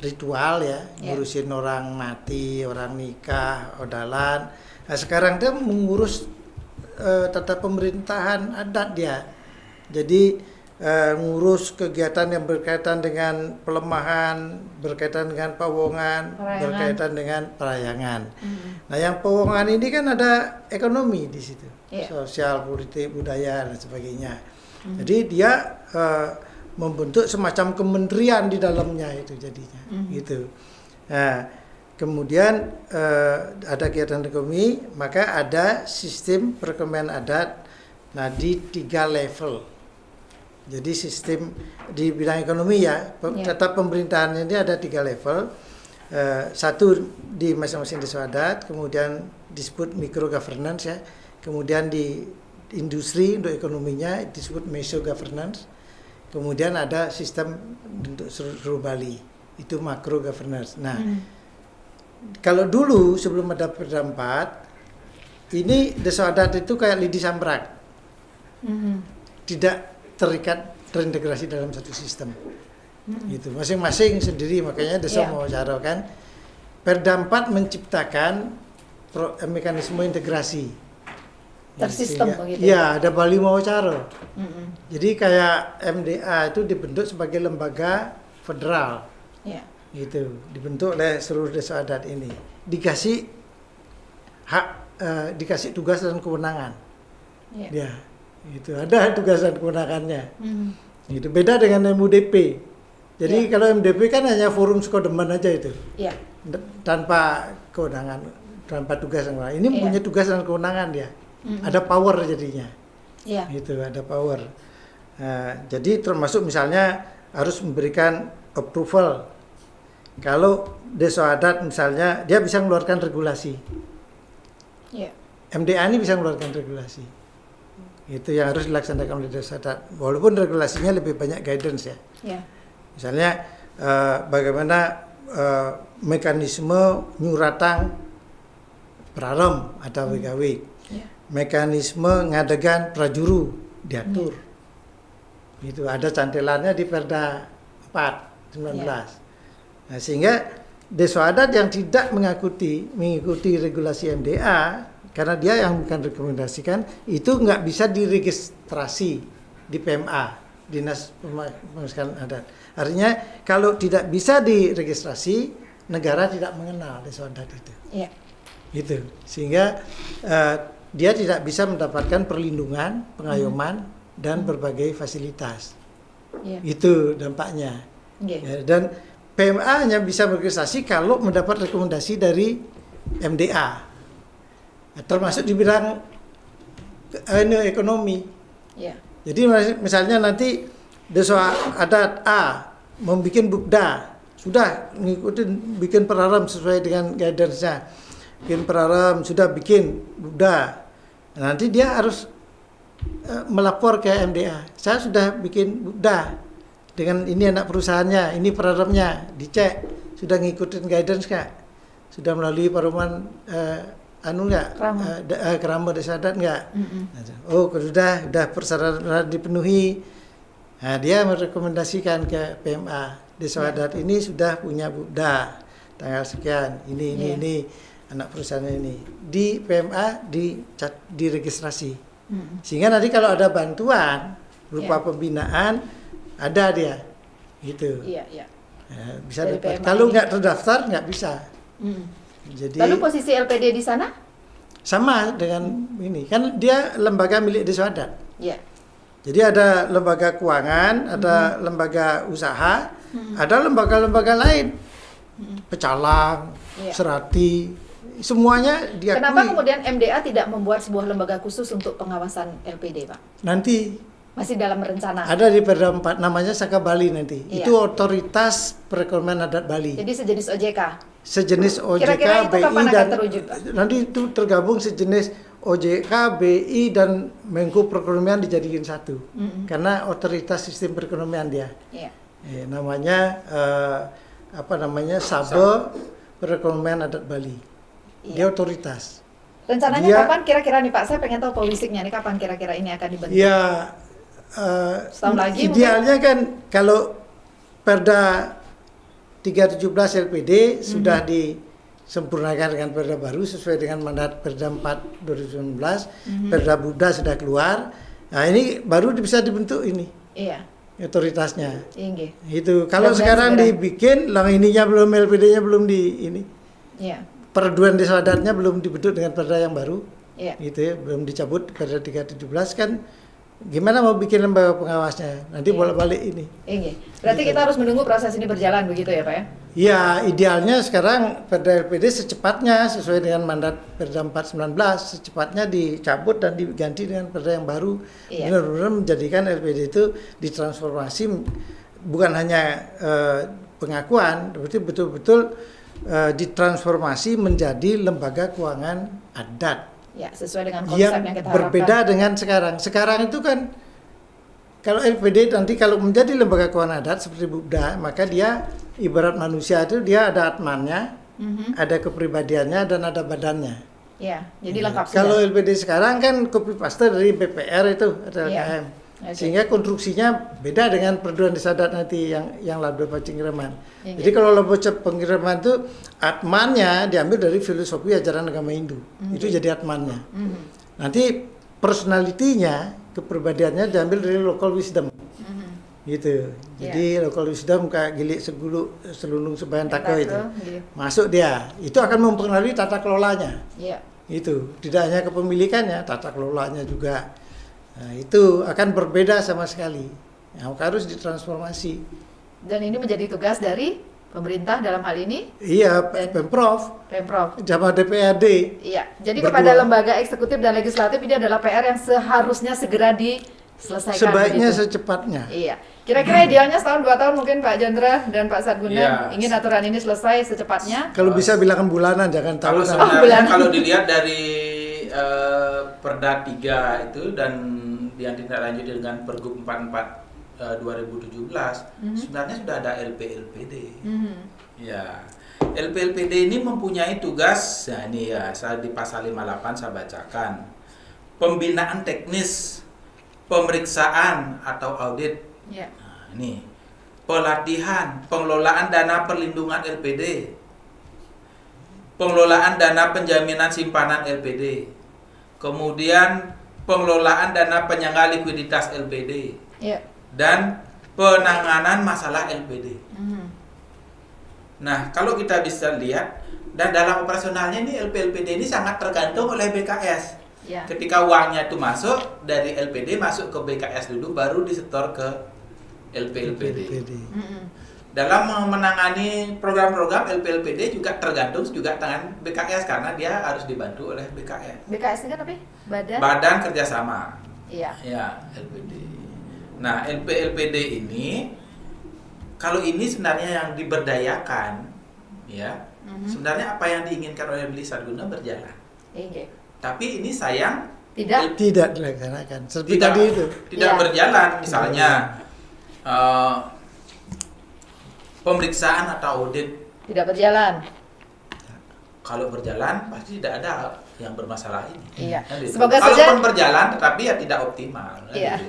ritual ya, ngurusin orang mati, orang nikah, odalan. Nah, sekarang dia mengurus tata pemerintahan adat dia. Jadi ngurus kegiatan yang berkaitan dengan pelemahan, berkaitan dengan pawongan, berkaitan dengan parahyangan. Nah, yang pawongan ini kan ada ekonomi di situ, sosial, politik, budaya dan sebagainya. Jadi dia membentuk semacam kementerian di dalamnya itu jadinya, gitu. Nah, kemudian ada kegiatan ekonomi, maka ada sistem perekonomian adat. Nah, di 3 level. Jadi sistem di bidang ekonomi ya, tata pemerintahan ini ada 3 level. Satu di masing-masing desa adat, kemudian disebut micro governance ya, kemudian di industri untuk ekonominya disebut meso governance, kemudian ada sistem untuk seluruh Bali itu macro governance. Nah, kalau dulu sebelum ada Perda 4, ini desa adat itu kayak lidi sambrak, tidak terikat, terintegrasi dalam satu sistem. Gitu. Masing-masing sendiri, makanya desa Mawacaro kan Perda 4 menciptakan mekanisme integrasi. Tersistem begitu. Iya, ada Bali Mawacaro. Jadi kayak MDA itu dibentuk sebagai lembaga federal. Gitu, dibentuk oleh seluruh desa adat ini. Dikasih hak, dikasih tugas dan kewenangan. Dia Itu ada tugas dan kewenangannya. Itu beda dengan MUDP. Jadi kalau MDP kan hanya forum Skodeman aja itu. Iya. Tanpa kewenangan, tanpa tugas dan kewenangan. Ini Iya. punya tugas dan kewenangan dia. Ada power jadinya. Iya. Itu ada power. Jadi termasuk misalnya harus memberikan approval. Kalau desa adat misalnya dia bisa mengeluarkan regulasi. Iya. MDA ini bisa mengeluarkan regulasi. Itu yang harus dilaksanakan oleh desa adat. Walaupun regulasinya lebih banyak guidance ya. Iya. Misalnya bagaimana mekanisme nyuratang pralem atau WKW. Iya. Mekanisme ngadegan prajuru diatur. Itu ada cantelannya di Perda 4/19. Nah, sehingga desa adat yang tidak mengikuti regulasi MDA karena dia yang bukan rekomendasikan itu nggak bisa diregistrasi di PMA, Dinas Pemasarakatan Adat. Artinya kalau tidak bisa diregistrasi, negara tidak mengenal desa adat itu. Iya. Gitu. Sehingga dia tidak bisa mendapatkan perlindungan, pengayoman dan berbagai fasilitas. Iya. Itu dampaknya. Iya. Ya, dan PMA hanya bisa berprestasi kalau mendapat rekomendasi dari MDA, termasuk di bidang ekonomi. Iya. Jadi misalnya nanti desa adat A membuat bukda, sudah ngikutin bikin perarem sesuai dengan guidance-nya, bikin perarem sudah bikin bukda, nanti dia harus melapor ke MDA, saya sudah bikin bukda dengan ini anak perusahaannya, ini peraremnya, dicek sudah ngikutin guidance nggak, sudah melalui paruman kerama desa adat nggak? Oh sudah persyaratan dipenuhi. Nah, dia merekomendasikan ke PMA desa adat ini sudah punya bukda tanggal sekian, ini anak perusahaan ini di PMA diregistrasi. Sehingga nanti kalau ada bantuan berupa pembinaan ada dia, gitu. Iya, iya. Bisa Dari dapat. PMA Kalau ini. nggak terdaftar nggak bisa. Jadi Lalu posisi LPD di sana? sama dengan ini, kan dia lembaga milik desa adat. Iya. Jadi ada lembaga keuangan, ada lembaga usaha, ada lembaga-lembaga lain, pecalang, Iya. serati, semuanya diakui. Kenapa kemudian MDA tidak membuat sebuah lembaga khusus untuk pengawasan LPD, Pak? Nanti Masih dalam rencana. ada di Perda 4 namanya Saka Bali nanti. Iya. Itu otoritas perekonomian adat Bali. Jadi sejenis OJK. Sejenis OJK, Kira-kira itu BI kapan akan dan terwujud, Pak? nanti itu tergabung sejenis OJK, BI dan Menko Perekonomian dijadikan satu. Karena otoritas sistem perekonomian dia. Iya. Namanya Sabe Perekonomian Adat Bali. Dia Iya. otoritas. Rencananya Dia- kapan kira-kira nih Pak? Saya pengen tahu polisiknya nih kapan kira-kira ini akan dibentuk. Ya Setahun lagi idealnya kan kalau Perda 317 LPD sudah disempurnakan dengan Perda baru sesuai dengan mandat Perda 4 2019, Perda Buddha sudah keluar. Nah, ini baru bisa dibentuk ini Iya. otoritasnya. Inggih. Itu kalau Mudah-mudahan sekarang segera. dibikin lang ininya belum, LPD-nya belum di ini. Iya. Perduan desa adatnya belum dibentuk dengan perda yang baru. Iya. Gitu ya, belum dicabut Perda 317 kan gimana mau bikin lembaga pengawasnya? Nanti Iya. bolak-balik ini. Inggih. Berarti kita harus menunggu proses ini berjalan begitu ya, Pak ya? Ya, idealnya sekarang Perda LPD secepatnya sesuai dengan mandat Perda 419 secepatnya dicabut dan diganti dengan perda yang baru. Iya. Benar-benar menjadikan LPD itu ditransformasi bukan hanya pengakuan, berarti betul-betul ditransformasi menjadi lembaga keuangan adat. Ya, sesuai dengan konsep yang kita harapkan. berbeda dengan sekarang. Sekarang itu kan kalau LPD nanti kalau menjadi lembaga keuangan adat seperti Buddha, maka dia ibarat manusia itu dia ada atmannya, ada kepribadiannya dan ada badannya. Ya, jadi lengkap Kalau sudah. LPD sekarang kan copy paste dari BPR itu atau Iya. LKM. Oke. Sehingga konstruksinya beda dengan perduan desa adat nanti yang laba pengiriman. Iya. Jadi kalau laba pengiriman itu atmannya diambil dari filosofi ajaran agama Hindu. Itu jadi atmannya. Nanti personalitinya, kepribadiannya diambil dari local wisdom. Gitu. Jadi local wisdom kayak gilik segulu selunung sebayan tako itu. Iya. Masuk dia. Itu akan mempengaruhi tata kelolanya. Iya. Itu tidak hanya kepemilikannya, tata kelolanya juga. Nah, itu akan berbeda sama sekali. Harus ditransformasi. Dan ini menjadi tugas dari pemerintah dalam hal ini? Iya, Dan Pemprov. Sama DPRD. Iya, jadi Berdua. kepada lembaga eksekutif dan legislatif ini adalah PR yang seharusnya segera diselesaikan. Sebaiknya begitu? secepatnya. Iya. Kira-kira idealnya setahun 2 tahun mungkin Pak Jendra dan Pak Satguna Iya. ingin aturan ini selesai secepatnya. Kalau bisa bilangan bulanan, jangan Kalau tahunan. sebenarnya bulanan. kalau dilihat dari Perda 3 itu dan yang ditindaklanjuti dengan Pergub 44 2017, sebenarnya sudah ada LPLPD. Ya, LPLPD ini mempunyai tugas, ya ini ya, saya di pasal 58 saya bacakan. Pembinaan teknis, pemeriksaan atau audit. Iya. Nah, ini pelatihan, pengelolaan dana perlindungan LPD, pengelolaan dana penjaminan simpanan LPD, kemudian pengelolaan dana penyangga likuiditas LPD, Iya. dan penanganan masalah LPD. Nah, kalau kita bisa lihat, dan dalam operasionalnya ini LPLPD ini sangat tergantung oleh BKS. Iya. Ketika uangnya itu masuk dari LPD masuk ke BKS dulu, baru disetor ke LPLPD. Dalam menangani program-program LPLPD juga tergantung juga dengan BKS karena dia harus dibantu oleh BKS. BKS ini kan apa? Badan? Badan Kerjasama. Iya. Ya, LPD. Nah, LPLPD ini kalau ini sebenarnya yang diberdayakan, ya. Sebenarnya apa yang diinginkan oleh Beli Satguna berjalan. Iya. Tapi ini sayang Tidak? Tidak dilaksanakan. Seperti tidak tadi itu. tidak Iya. berjalan. Misalnya pemeriksaan atau audit, Tidak berjalan. kalau berjalan pasti tidak ada yang bermasalah ini. Iya. Kan gitu. Semoga Kalaupun saja- berjalan tetapi ya tidak optimal. Kan Iya. gitu.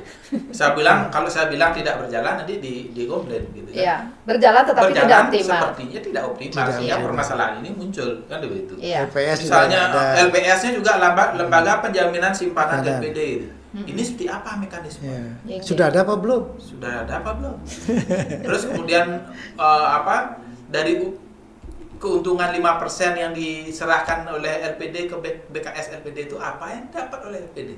Kalau saya bilang tidak berjalan nanti di komplain gitu kan. Iya. Berjalan tetapi tidak Berjalan optimal. sepertinya tidak optimal Tidak sehingga optimal. permasalahan ini muncul kan begitu. Iya. LPS juga Misalnya ada. LPS-nya juga lembaga penjaminan simpanan Ada. LPD itu. Ini seperti apa mekanisme? Ya. Iya. Sudah ada apa belum? Sudah ada apa belum? Terus kemudian dari keuntungan 5% yang diserahkan oleh LPD ke BKS LPD itu apa yang dapat oleh LPD?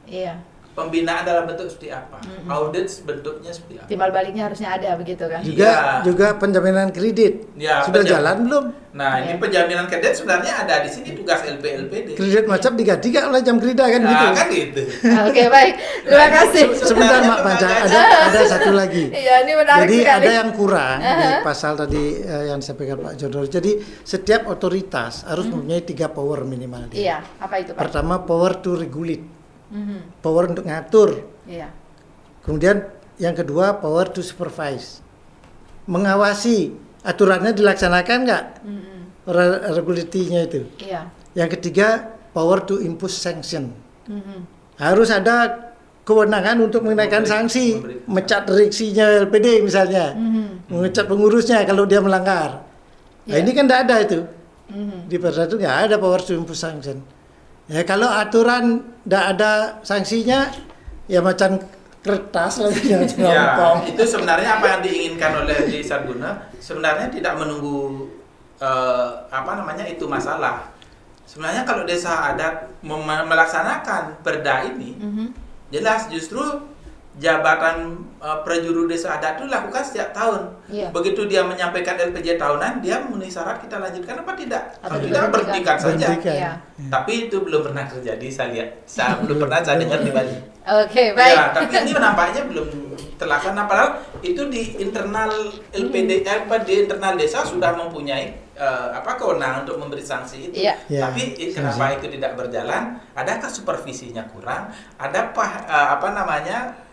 Iya. Pembinaan dalam bentuk seperti apa? Audit bentuknya seperti apa? Timbal baliknya harusnya ada begitu kan? Iya. Juga penjaminan kredit. Ya, Sudah jalan belum? Nah, ini Iya. penjaminan kredit sebenarnya ada di sini tugas LPLPD. Kredit macam diganti nggak oleh jam kerja kan Nah, gitu. kan gitu. Oke, baik. Terima kasih. Sebentar Mak Panca, ada satu lagi. Iya, ini menarik Jadi sekali. ada yang kurang di pasal tadi yang disampaikan Pak Jodor. Jadi setiap otoritas harus mempunyai 3 power minimal dia. Iya, apa itu Pak? Pertama power to regulate, Mhm. power untuk ngatur. Iya. Kemudian yang kedua power to supervise, mengawasi aturannya dilaksanakan nggak regulasinya itu. Iya. Yang ketiga power to impose sanction, Mhm. harus ada kewenangan untuk menaikkan sanksi, mecat direksinya LPD misalnya, mengecat pengurusnya kalau dia melanggar. Nah Iya. ini kan tidak ada itu. Mhm. Di Perda itu nggak ada power to impose sanction. Ya kalau aturan tidak ada sanksinya, ya macam kertas lagi yang Ya, rompong. itu sebenarnya apa yang diinginkan oleh Beli Satguna sebenarnya tidak menunggu itu masalah. Sebenarnya kalau desa adat melaksanakan perda ini, jelas justru jabatan prajuru desa adat itu lakukan setiap tahun. Iya. Begitu dia menyampaikan LPJ tahunan, dia memenuhi syarat kita lanjutkan apa tidak? Atau Kalau tidak tidak berhentikan saja. Berhentikan. Iya. Tapi itu belum pernah terjadi saya lihat. Belum pernah saya dengar di Bali. Oke, baik. Ya, tapi ini nampaknya belum terlaksana padahal itu di internal LPD di internal desa sudah mempunyai kewenangan untuk memberi sanksi itu. Iya. Ya, Tapi kenapa itu tidak berjalan? Adakah supervisinya kurang? Ada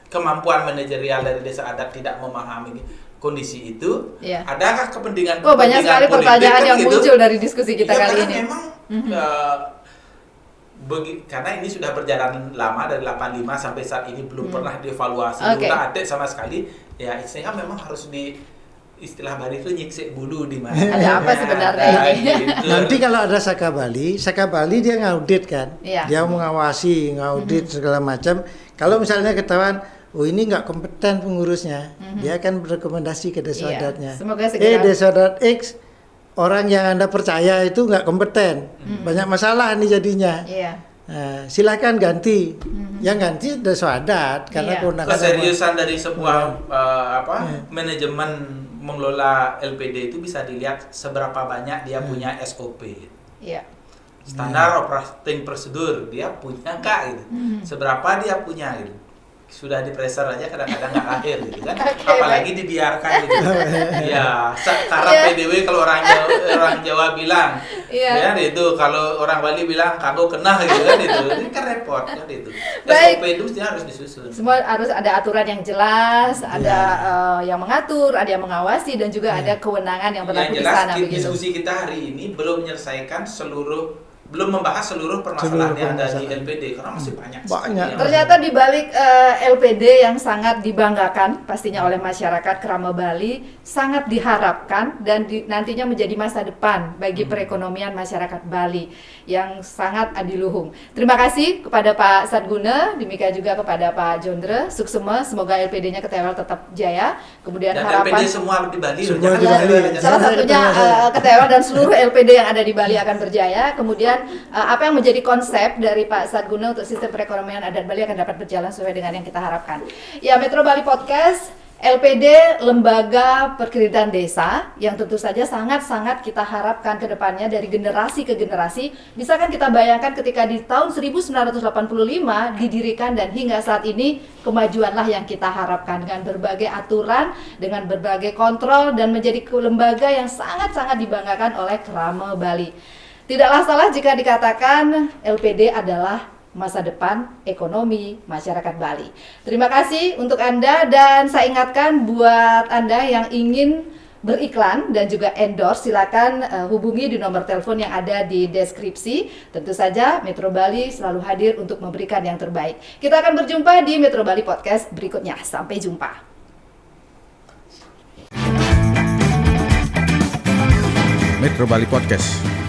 kemampuan manajerial dari desa adat tidak memahami kondisi itu? Iya. Adakah kepentingan Oh, banyak sekali politik, pertanyaan kan yang gitu? muncul dari diskusi kita Iya, kali karena ini. memang karena ini sudah berjalan lama dari 85 sampai saat ini belum pernah dievaluasi, Oke. belum ada sama sekali. Ya, istilahnya memang harus istilah Bali itu nyiksik bulu di mana. Ada apa sebenarnya ini? Gitu. Nanti kalau ada Saka Bali dia ngaudit kan, Iya. dia mengawasi, ngaudit segala macam. Kalau misalnya ketahuan, oh ini nggak kompeten pengurusnya, dia akan berekomendasi ke desa Iya. adatnya. Semoga segera- Desa adat X, orang yang Anda percaya itu nggak kompeten, banyak masalah nih jadinya. Iya. silakan ganti. Yang ganti udah swadat karena Iya. kewenangan Keseriusan dari sebuah manajemen mengelola LPD itu bisa dilihat seberapa banyak dia punya SOP. Iya. Standar operating prosedur dia punya nggak gitu. Seberapa dia punya gitu. Sudah di pressure aja kadang-kadang nggak lahir gitu kan. Oke, Apalagi dibiarkan gitu. Ya, karena Iya. PDW kalau orang Jawa bilang, Iya. ya itu kalau orang Bali bilang kagok kena gitu kan itu. Ini kan repot kan itu. Baik. SOP itu mestinya harus disusun. Semua harus ada aturan yang jelas, ada yang mengatur, ada yang mengawasi, dan juga ada kewenangan yang berlaku Yang di jelas sana begitu. diskusi kita hari ini belum menyelesaikan belum membahas seluruh permasalahan yang ada di LPD karena masih banyak. Banyak. sekali. Ternyata di balik LPD yang sangat dibanggakan pastinya oleh masyarakat Krama Bali, sangat diharapkan dan nantinya menjadi masa depan bagi perekonomian masyarakat Bali yang sangat adiluhung. Terima kasih kepada Pak Sadguna, demikian juga kepada Pak Jondre Suksema, semoga LPD-nya Ketewel tetap jaya. Kemudian Dan harapan LPD semua di Bali. Semua jangan di lupa, Bali. jangan salah lupa. satunya Ketewel dan seluruh LPD yang ada di Bali akan berjaya. Kemudian apa yang menjadi konsep dari Pak Sadguna untuk sistem perekonomian adat Bali akan dapat berjalan sesuai dengan yang kita harapkan. Ya, Metro Bali Podcast, LPD Lembaga Perkreditan Desa yang tentu saja sangat-sangat kita harapkan ke depannya dari generasi ke generasi. Bisa kan kita bayangkan ketika di tahun 1985 didirikan dan hingga saat ini kemajuanlah yang kita harapkan dengan berbagai aturan, dengan berbagai kontrol dan menjadi lembaga yang sangat-sangat dibanggakan oleh Krama Bali. Tidaklah salah jika dikatakan LPD adalah masa depan ekonomi masyarakat Bali. Terima kasih untuk Anda dan saya ingatkan buat Anda yang ingin beriklan dan juga endorse silakan hubungi di nomor telepon yang ada di deskripsi. Tentu saja Metro Bali selalu hadir untuk memberikan yang terbaik. Kita akan berjumpa di Metro Bali Podcast berikutnya. Sampai jumpa. Metro Bali Podcast.